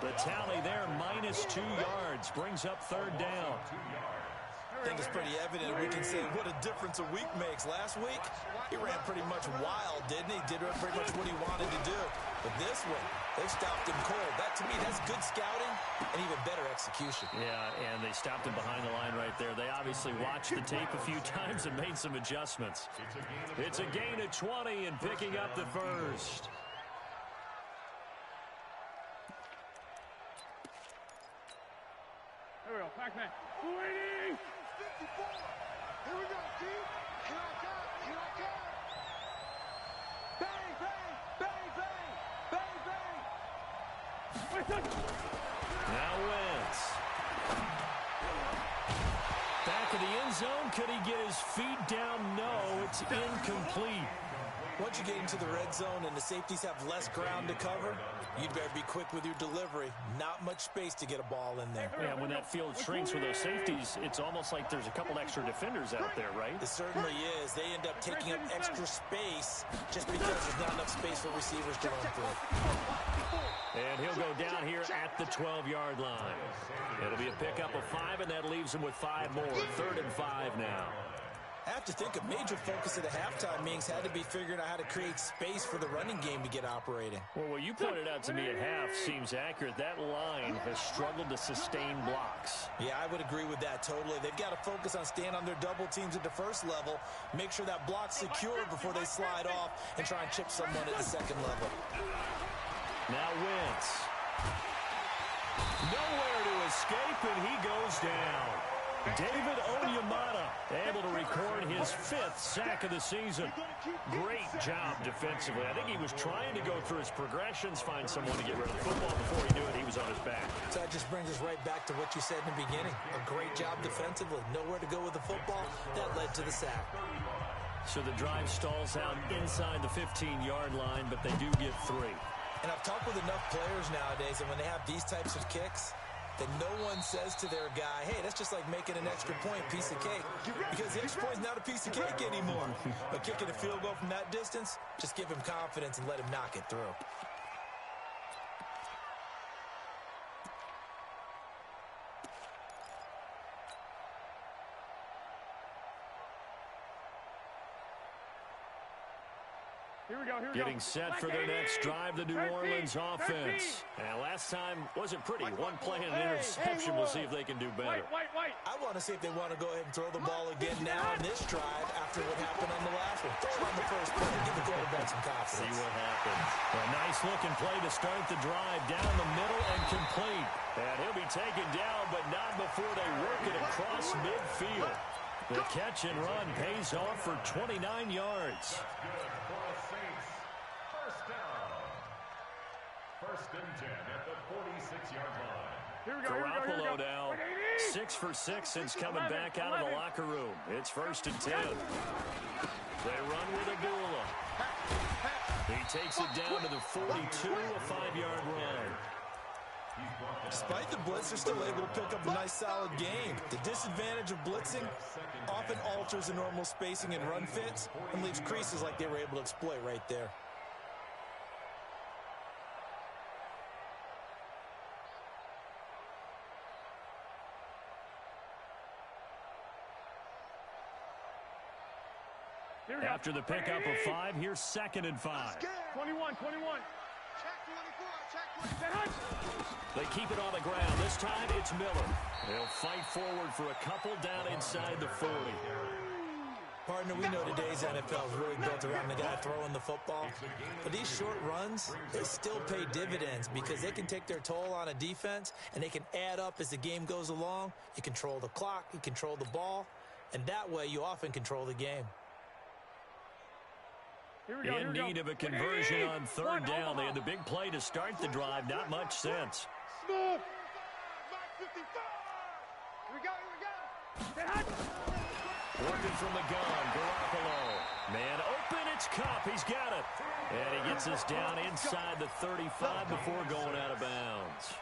S1: The tally there, -2 yards, brings up 3rd down.
S5: I think it's pretty evident we can say what a difference a week makes. Last week, he ran pretty much wild, didn't he? Did pretty much what he wanted to do. But this one, they've stopped him cold. That, to me, that's good scouting and even better execution.
S1: Yeah, and they stopped him behind the line right there. They obviously watched the tape a few times and made some adjustments. It's a gain of 20 and picking up the first.
S3: Here we go, Pac-Man. 280!
S4: 54. Here we go, T. Here I come. Bang, bang, bang, bang, bang, bang.
S1: Now Wentz. Back of the end zone. Could he get his feet down? No, it's incomplete.
S5: Once you get into the red zone and the safeties have less ground to cover, you'd better be quick with your delivery. Not much space to get a ball in there.
S1: Yeah, when that field shrinks with those safeties, it's almost like there's a couple extra defenders out there, right?
S5: It certainly is. They end up taking up extra space just because there's not enough space for receivers to run through.
S1: And he'll go down here at the 12-yard line. It'll be a pickup of 5, and that leaves him with 5 more. 3rd and 5 now.
S5: I have to think a major focus at the halftime meetings had to be figuring out how to create space for the running game to get operating.
S1: Well, what you pointed out to me at half seems accurate. That line has struggled to sustain blocks.
S5: Yeah, I would agree with that totally. They've got to focus on staying on their double teams at the first level, make sure that block's secure before they slide off and try and chip someone at the second level.
S1: Now Wentz. Nowhere to escape, and he goes down. David Onyemata able to record his 5th sack of the season. Great job defensively. I think he was trying to go through his progressions, find someone to get rid of the football. Before he knew it, he was on his back.
S5: So that just brings us right back to what you said in the beginning. A great job defensively. Nowhere to go with the football. That led to the sack.
S1: So the drive stalls out inside the 15-yard line, but they do get 3.
S5: And I've talked with enough players nowadays, and when they have these types of kicks, that no one says to their guy, hey, that's just like making an extra point, piece of cake. Because the extra point's not a piece of cake anymore. But kicking a field goal from that distance, just give him confidence and let him knock it through.
S1: Getting set for their next drive, the New Orleans offense. And last time wasn't pretty. One play and an interception. We'll see if they can do better.
S5: I want to see if they want to go ahead and throw the ball again now on this drive after what happened on the last one. Throw it on the first play. Give the quarterback some confidence.
S1: See what happens. A nice-looking play to start the drive. Down the middle and complete. And he'll be taken down, but not before they work it across midfield. The catch and run pays off for 29 yards.
S2: First and 10 at the 46-yard line.
S1: Garoppolo now 6 for 6 since coming back out of the locker room. It's 1st and 10. They run with Abdullah. He takes it down to the 42, a 5-yard run.
S5: Despite the blitz, they're still able to pick up a nice solid game. The disadvantage of blitzing often alters the normal spacing and run fits and leaves creases like they were able to exploit right there.
S1: After the pickup of 5, here's 2nd and 5.
S3: 21.
S1: They keep it on the ground. This time it's Miller. They'll fight forward for a couple down inside the 40.
S5: Partner, we know today's NFL is really built around the guy throwing the football. But these short runs, they still pay dividends because they can take their toll on a defense and they can add up as the game goes along. You control the clock, you control the ball, and that way you often control the game.
S1: In need of a conversion on 3rd down. They had the big play to start the drive. Not much sense.
S3: Here we go.
S1: Working from the gun, Garoppolo. Man open, it's Cup. He's got it. And he gets us down inside the 35 before going out of bounds.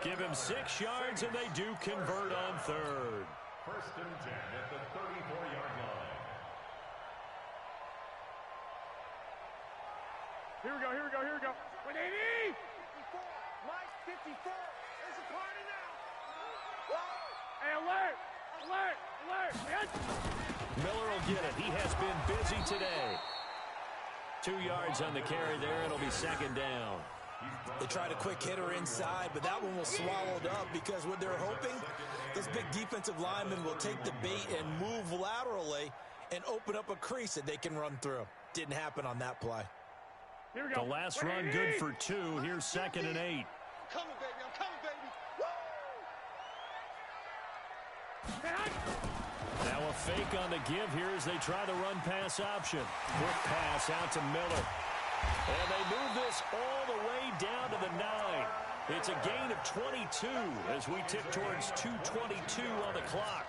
S1: Give him 6 yards, and they do convert on 3rd.
S2: 1st and 10 at the 34-yard line.
S3: Here we go. 180. 54. Mike, 54. There's a party now. Hey, alert.
S1: Miller will get it. He has been busy today. 2 yards on the carry there. It'll be 2nd down.
S5: They tried a quick hitter inside, but that one was swallowed up because what they're hoping, those big defensive linemen will take the bait and move laterally and open up a crease that they can run through. Didn't happen on that play.
S3: Here we go.
S1: The last run good for 2. Here's 2nd and 8.
S4: I'm coming, baby.
S1: Now a fake on the give here as they try the run-pass option. Quick pass out to Miller. And they move this all the way down to the 9. It's a gain of 22 as we tick towards 2:22 on the clock.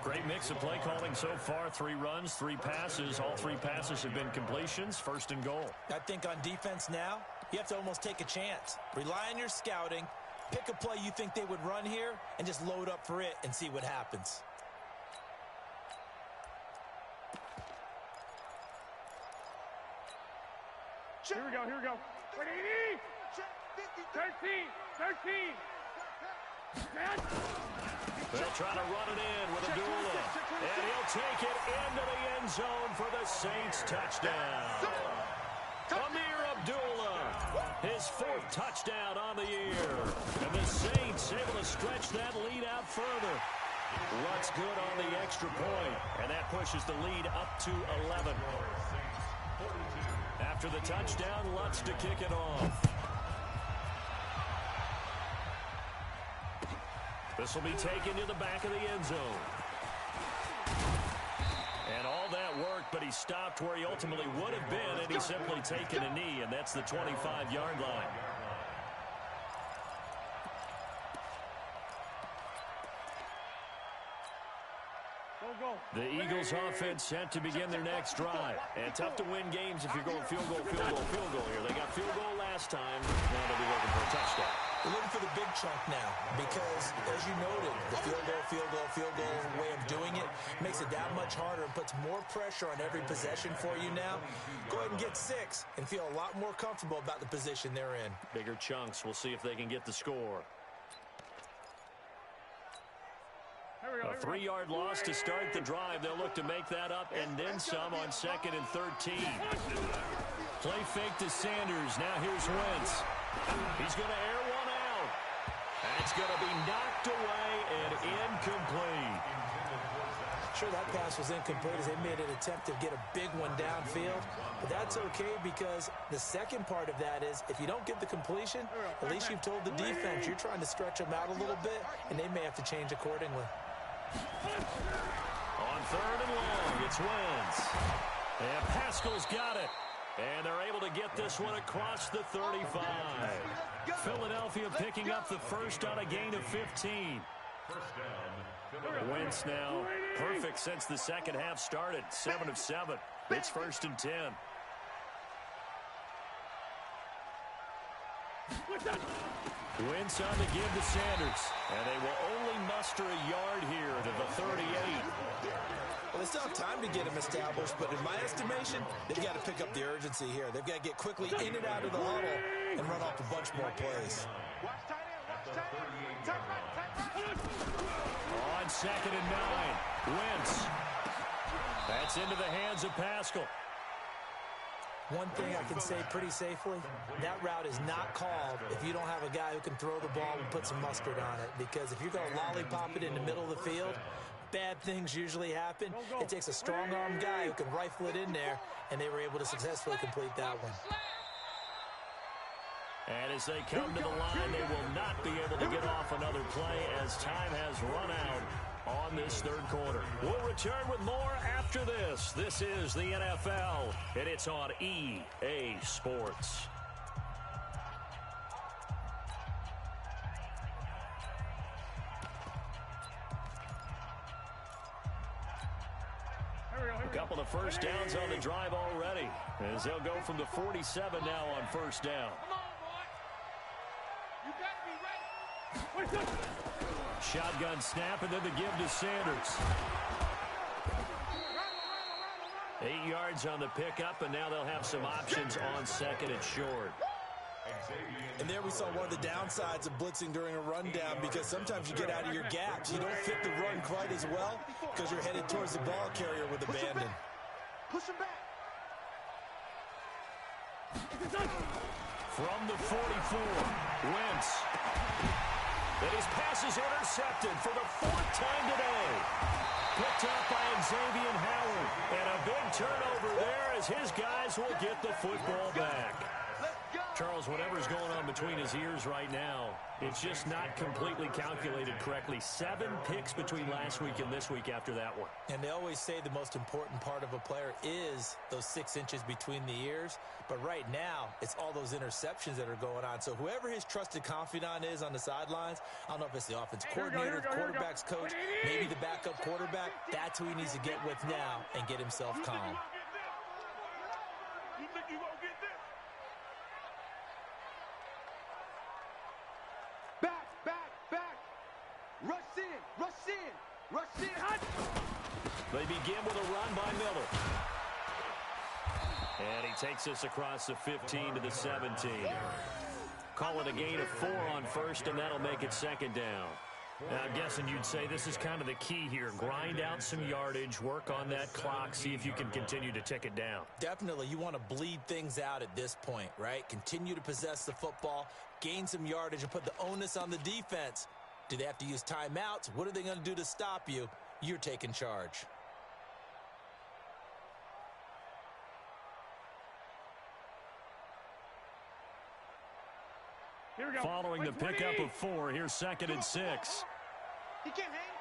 S1: Great mix of play calling so far. 3 runs, 3 passes. All 3 passes have been completions. 1st and goal.
S5: I think on defense now, you have to almost take a chance. Rely on your scouting. Pick a play you think they would run here and just load up for it and see what happens.
S3: Here we go. 180. 13.
S1: They'll try to run it in with Abdullah. And he'll take it into the end zone for the Saints touchdown. Amir Abdullah, his 4th touchdown on the year. And the Saints able to stretch that lead out further. Lutz good on the extra point, and that pushes the lead up to 11. After the touchdown, Lutz to kick it off. This will be taken to the back of the end zone. And all that worked, but he stopped where he ultimately would have been, and he's simply taken a knee, and that's the 25-yard line. The Eagles offense set to begin their next drive. And tough to win games if you're going field goal here. They got field goal last time. Now they'll be looking for a touchdown.
S5: They're looking for the big chunk now because, as you noted, the field goal way of doing it makes it that much harder and puts more pressure on every possession for you now. Go ahead and get 6 and feel a lot more comfortable about the position they're in.
S1: Bigger chunks. We'll see if they can get the score. A 3-yard loss to start the drive. They'll look to make that up and then some on 2nd and 13. Play fake to Sanders. Now here's Wentz. He's going to air one out. That's going to be knocked away and incomplete.
S5: Sure, that pass was incomplete as they made an attempt to get a big one downfield. But that's okay because the second part of that is if you don't get the completion, at least you've told the defense you're trying to stretch them out a little bit, and they may have to change accordingly.
S1: On 3rd and long, it's Wentz. And Pascal's got it. And they're able to get this one across the 35. Philadelphia picking up the first on a gain of 15. Wentz now perfect since the second half started. 7 of 7. It's 1st and 10. Wentz on the give to Sanders. And they will only muster a yard here to the 38.
S5: Well, they still have time to get him established, but in my estimation, they've got to pick up the urgency here. They've got to get quickly in and out of the huddle and run off a bunch more plays.
S1: On 2nd and 9, Wentz. That's into the hands of Pascal.
S5: One thing I can say pretty safely, that route is not called if you don't have a guy who can throw the ball and put some mustard on it. Because if you're going to lollipop it in the middle of the field, bad things usually happen. It takes a strong-arm guy who can rifle it in there, and they were able to successfully complete that one.
S1: And as they come to the line, they will not be able to get off another play as time has run out on this 3rd quarter. We'll return with more after this. This is the NFL, and it's on EA Sports. A couple of first downs on the drive already, as they'll go from the 47 now on 1st down. Shotgun snap, and then the give to Sanders. 8 yards on the pickup, and now they'll have some options on 2nd and short.
S5: And there we saw one of the downsides of blitzing during a rundown, because sometimes you get out of your gaps. You don't fit the run quite as well because you're headed towards the ball carrier with abandon.
S4: Push him back.
S1: From the 44, Wentz. And his pass is intercepted for the 4th time today. Picked up by Xavier Howard. And a big turnover there as his guys will get the football back. Charles, whatever's going on between his ears right now, it's just not completely calculated correctly. 7 picks between last week and this week after that one.
S5: And they always say the most important part of a player is those 6 inches between the ears. But right now, it's all those interceptions that are going on. So whoever his trusted confidant is on the sidelines, I don't know if it's the offense coordinator, the quarterback's coach, maybe the backup quarterback, that's who he needs to get with now and get himself calm.
S4: You think you gonna get this? Back. Rush in.
S1: They begin with a run by Miller. And he takes us across the 15 to the 17. Call it a gain of 4 on 1st, and that'll make it 2nd down. Now, I'm guessing you'd say this is kind of the key here. Grind out some yardage, work on that clock, see if you can continue to tick it down.
S5: Definitely. You want to bleed things out at this point, right? Continue to possess the football, gain some yardage, and put the onus on the defense. Do they have to use timeouts? What are they going to do to stop you? You're taking charge.
S1: Following the pickup of 4, here's 2nd and 6.
S3: He can't hang.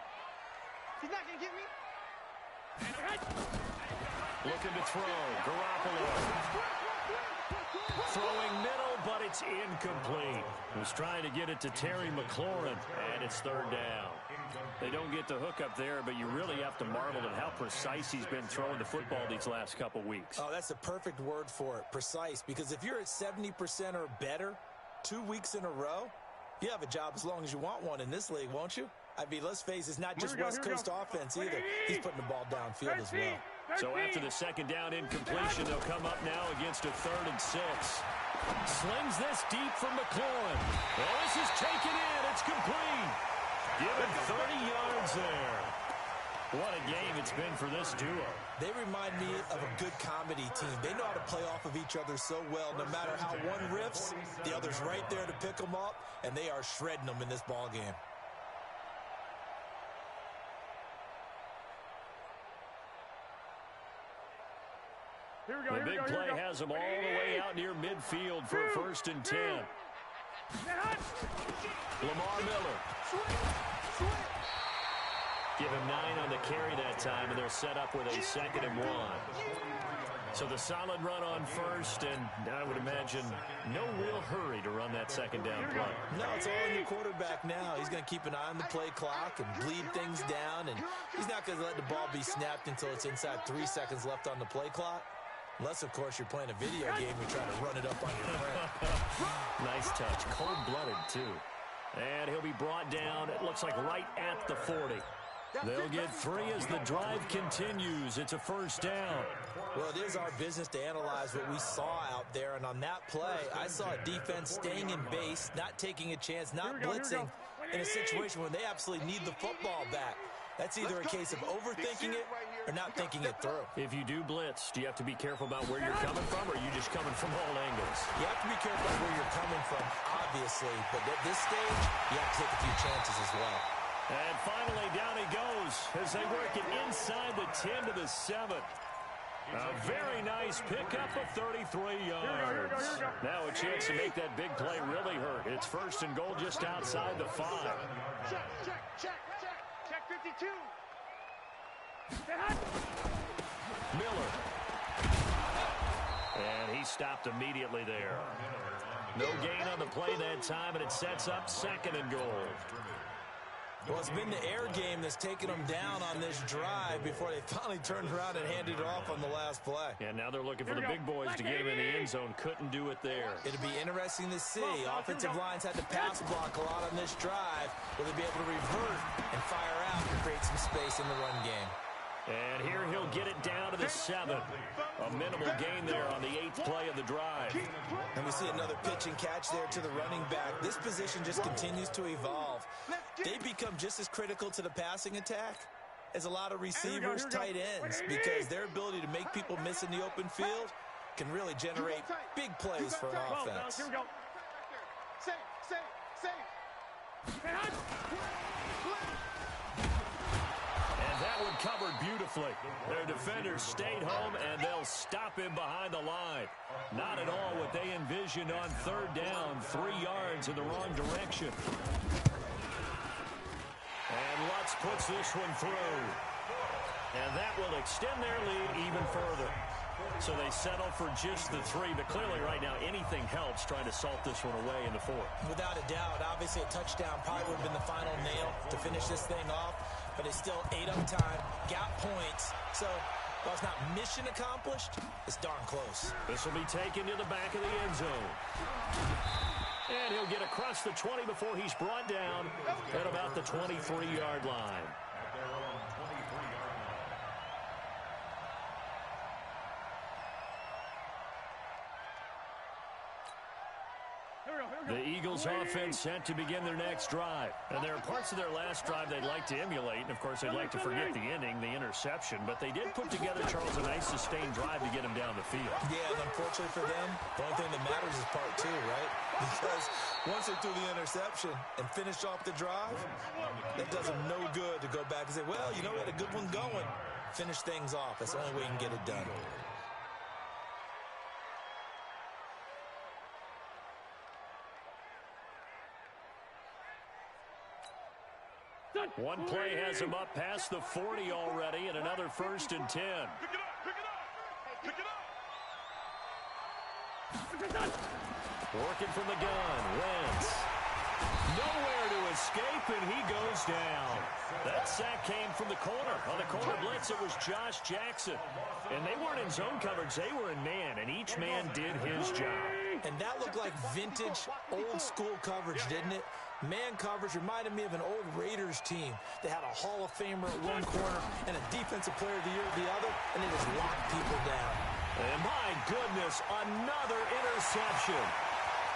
S3: He's not going to get me.
S1: Looking to throw. Garoppolo. Throwing middle, but it's incomplete. He was trying to get it to Terry McLaurin, and it's third down. They don't get the hook up there, but you really have to marvel at how precise he's been throwing the football these last couple weeks.
S5: Oh, that's the perfect word for it, precise, because if you're at 70% or better 2 weeks in a row, you have a job as long as you want one in this league, won't you? I mean, let's face it, it's not just West Coast offense either. He's putting the ball downfield as well.
S1: So after the second down incompletion, they'll come up now against a 3rd and 6. Slings this deep from McLaurin. Well, this is taken in. It's complete. Given 30 yards there. What a game it's been for this duo.
S5: They remind me of a good comedy team. They know how to play off of each other so well. No matter how one riffs, the other's right there to pick them up, and they are shredding them in this ball game.
S1: The big play has them all the way out near midfield for a 1st and 10. Lamar Miller. Give him 9 on the carry that time, and they're set up with a 2nd and 1. So the solid run on 1st, and I would imagine no real hurry to run that 2nd down play.
S5: No, it's all on your quarterback now. He's going to keep an eye on the play clock and bleed things down, and he's not going to let the ball be snapped until it's inside 3 seconds left on the play clock. Unless, of course, you're playing a video game, you're trying to run it up on your friend.
S1: Nice touch. Cold-blooded, too. And he'll be brought down, it looks like right at the 40. They'll get 3 as the drive continues. It's a 1st down.
S5: Well, it is our business to analyze what we saw out there. And on that play, I saw a defense staying in base, not taking a chance, not blitzing in a situation where they absolutely need the football back. That's either a case of overthinking it or not thinking it through.
S1: If you do blitz, do you have to be careful about where you're coming from, or are you just coming from all angles?
S5: You have to be careful about where you're coming from, obviously. But at this stage, you have to take a few chances as well.
S1: And finally, down he goes as they work it inside the 10 to the 7. A very nice pickup of 33 yards. Now a chance to make that big play really hurt. It's 1st and goal just outside the 5.
S3: Check, check, check, check. Check 52.
S1: Miller. And he stopped immediately there. No gain on the play that time, and it sets up 2nd and goal.
S5: Well, it's been the air game that's taken them down on this drive before they finally turned around and handed it off on the last play.
S1: And now they're looking for the big boys to get him in the end zone. Couldn't do it there.
S5: It'll be interesting to see. Offensive lines had to pass block a lot on this drive. Will they be able to revert and fire out and create some space in the run game?
S1: And here he'll get it down to the 7. A minimal gain there on the 8th play of the drive.
S5: And we see another pitch and catch there to the running back. This position just continues to evolve. They become just as critical to the passing attack as a lot of receivers, tight ends, because their ability to make people miss in the open field can really generate big plays for an offense.
S3: Here we go. Safe.
S1: And that one covered beautifully. Their defenders stayed home, and they'll stop him behind the line. Not at all what they envisioned on 3rd down. 3 yards in the wrong direction. And Lutz puts this one through. And that will extend their lead even further. So they settle for just the 3, but clearly right now anything helps trying to salt this one away in the 4th.
S5: Without a doubt, obviously a touchdown probably would have been the final nail to finish this thing off, but it's still 8 up time, got points, so while it's not mission accomplished, it's darn close.
S1: This will be taken to the back of the end zone. And he'll get across the 20 before he's brought down at about the 23-yard line. The Eagles offense set to begin their next drive. And there are parts of their last drive they'd like to emulate. And, of course, they'd like to forget the ending, the interception. But they did put together, Charles, a nice sustained drive to get him down the field.
S5: Yeah, and unfortunately for them, the only thing that matters is part 2, right? Because once they threw the interception and finished off the drive, it does them no good to go back and say, well, you know, we had a good one going. Finish things off. That's the only way you can get it done.
S1: One play has him up past the 40 already, and another 1st and 10.
S4: Pick it up, pick it up, pick it up.
S1: Working from the gun, Wentz. Nowhere to escape, and he goes down. That sack came from the corner. On the corner blitz, it was Josh Jackson. And they weren't in zone coverage. They were in man, and each man did his job.
S5: And that looked like vintage, old-school coverage, didn't it? Man coverage reminded me of an old Raiders team. They had a Hall of Famer at one corner and a Defensive Player of the Year at the other, and they just locked people down.
S1: And my goodness, another interception.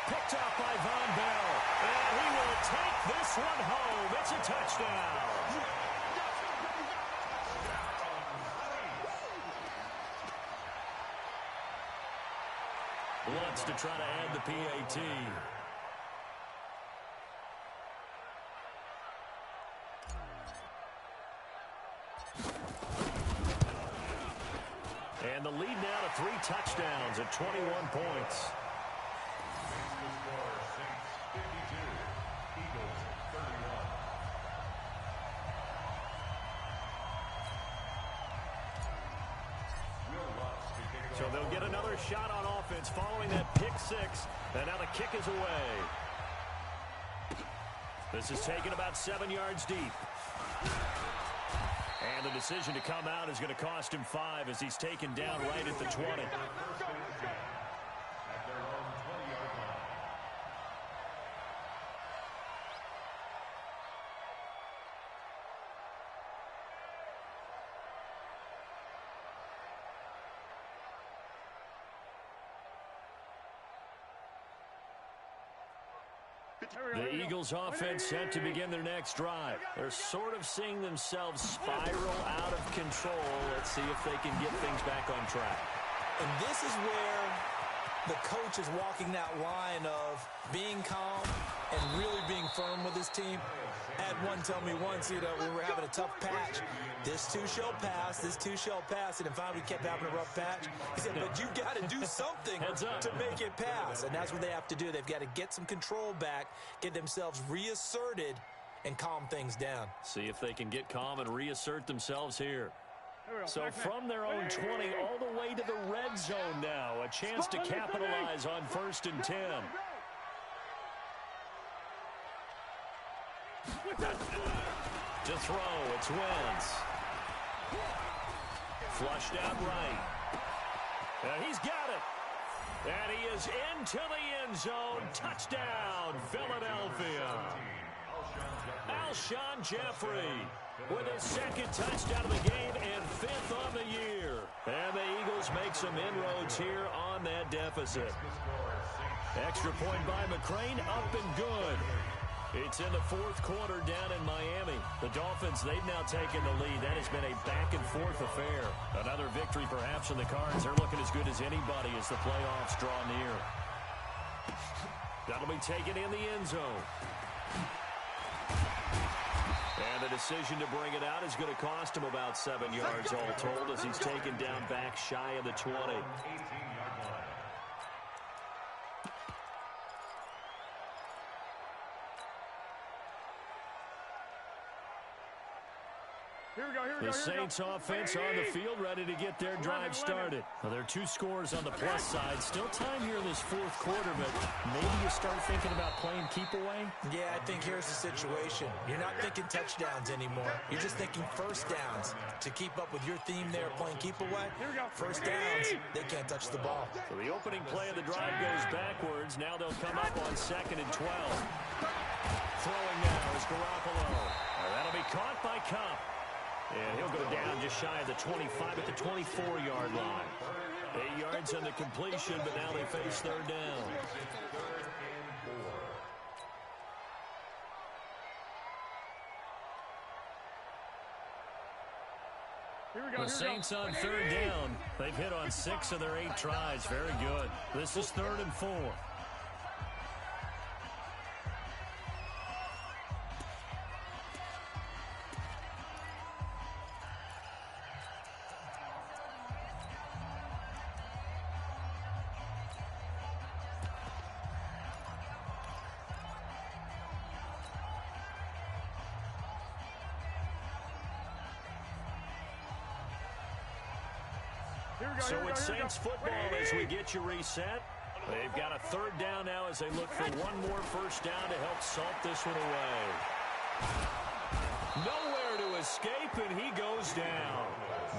S1: Picked off by Von Bell. And he will take this one home. It's a touchdown. Wants to try to add the PAT. And the lead now to 3 touchdowns at 21 points. So they'll get another shot on offense following that pick 6. And now the kick is away. This is taken about 7 yards deep. And the decision to come out is going to cost him 5 as he's taken down right at the 20. The Eagles offense set to begin their next drive. They're sort of seeing themselves spiral out of control. Let's see if they can get things back on track.
S5: And this is where the coach is walking that line of being calm and really being firm with his team. I had one tell me once, we were having a tough patch. This too shall pass, this too shall pass. And finally we kept having a rough patch. He said, but you got to do something to make it pass. And that's what they have to do. They've got to get some control back, get themselves reasserted, and calm things down.
S1: See if they can get calm and reassert themselves here. So from their own 20 all the way to the red zone now. A chance to capitalize on 1st and 10. To throw, it's Wentz. Flushed out right. And he's got it. And he is into the end zone. Touchdown, Philadelphia. Alshon Jeffrey with his 2nd touchdown of the game and 5th on the year. And the Eagles make some inroads here on that deficit. Extra point by McCrane, up and good. It's in the 4th quarter down in Miami. The Dolphins, they've now taken the lead. That has been a back-and-forth affair. Another victory perhaps in the cards. They're looking as good as anybody as the playoffs draw near. That'll be taken in the end zone. And the decision to bring it out is going to cost him about 7 yards all told as he's taken down back shy of the 20. The Saints offense on the field, ready to get their drive started. Well, there are 2 scores on the plus side. Still time here in this 4th quarter, but maybe you start thinking about playing keep away?
S5: Yeah, I think here's the situation. You're not thinking touchdowns anymore. You're just thinking first downs. To keep up with your theme there, playing keep away, first downs, they can't touch the ball.
S1: So the opening play of the drive goes backwards. Now they'll come up on 2nd and 12. Throwing now is Garoppolo. That'll be caught by Cup. And he'll go down just shy of the 25 at the 24-yard line. 8 yards on the completion, but now they face 3rd down. The Saints on 3rd down. They've hit on 6 of their 8 tries. Very good. This is 3rd and 4. So it's Saints football as we get you reset. They've got a third down now as they look for one more first down to help salt this one away. Nowhere to escape, and he goes down.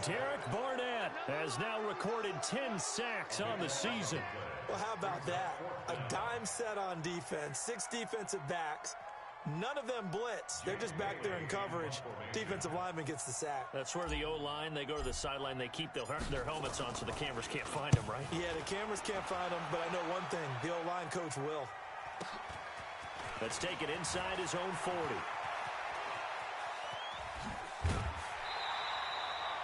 S1: Derek Barnett has now recorded 10 sacks on the season.
S5: Well, how about that? A dime set on defense, 6 defensive backs. None of them blitz. They're just back there in coverage. Defensive lineman gets the sack.
S1: That's where the O-line, they go to the sideline, they keep their helmets on so the cameras can't find them, right?
S5: Yeah, the cameras can't find them, but I know one thing. The O-line coach will.
S1: Let's take it inside his own 40.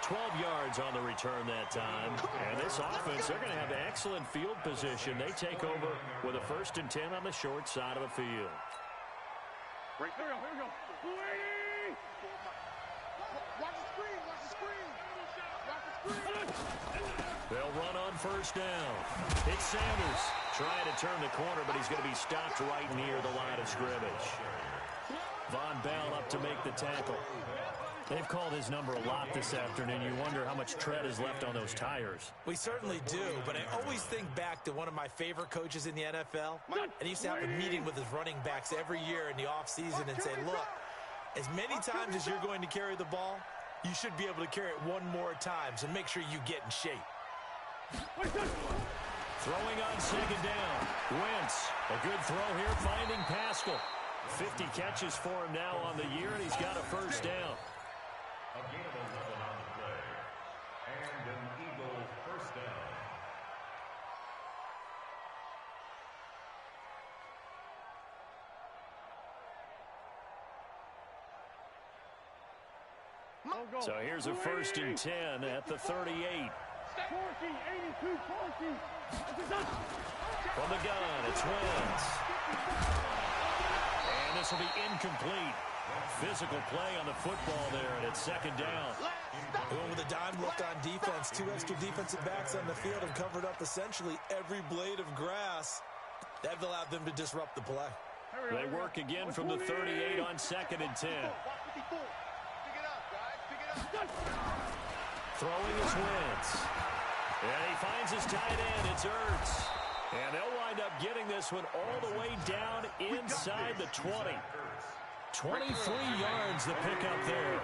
S1: 12 yards on the return that time. And this offense, they're going to have excellent field position. They take over with a 1st and 10 on the short side of the field.
S3: Right there, here we go. 280! Watch the screen, watch the screen. Watch the screen.
S1: They'll run on first down. It's Sanders trying to turn the corner, but he's going to be stopped right near the line of scrimmage. Von Bell up to make the tackle. They've called his number a lot this afternoon. You wonder how much tread is left on those tires.
S5: We certainly do, but I always think back to one of my favorite coaches in the NFL. And he used to have a meeting with his running backs every year in the offseason and say, look, as many times as you're going to carry the ball, you should be able to carry it one more time, so make sure you get in shape.
S1: Throwing on 2nd down. Wentz, a good throw here, finding Pascal. 50 catches for him now on the year, and he's got a first down.
S2: A gain of 11 on the play. And an Eagle first down.
S1: So here's a 1st and 10 at the 38.
S3: 82, 40.
S1: From the gun, it's Wentz. And this will be incomplete. Physical play on the football there, and it's 2nd down.
S5: Going with a dime look on defense, 2 extra defensive backs on the field and covered up essentially every blade of grass. That allowed them to disrupt the play.
S1: They work again from the 38 on 2nd and 10. Throwing is Wentz. And he finds his tight end. It's Ertz. And they'll wind up getting this one all the way down inside the 20. 23 yards the pickup there.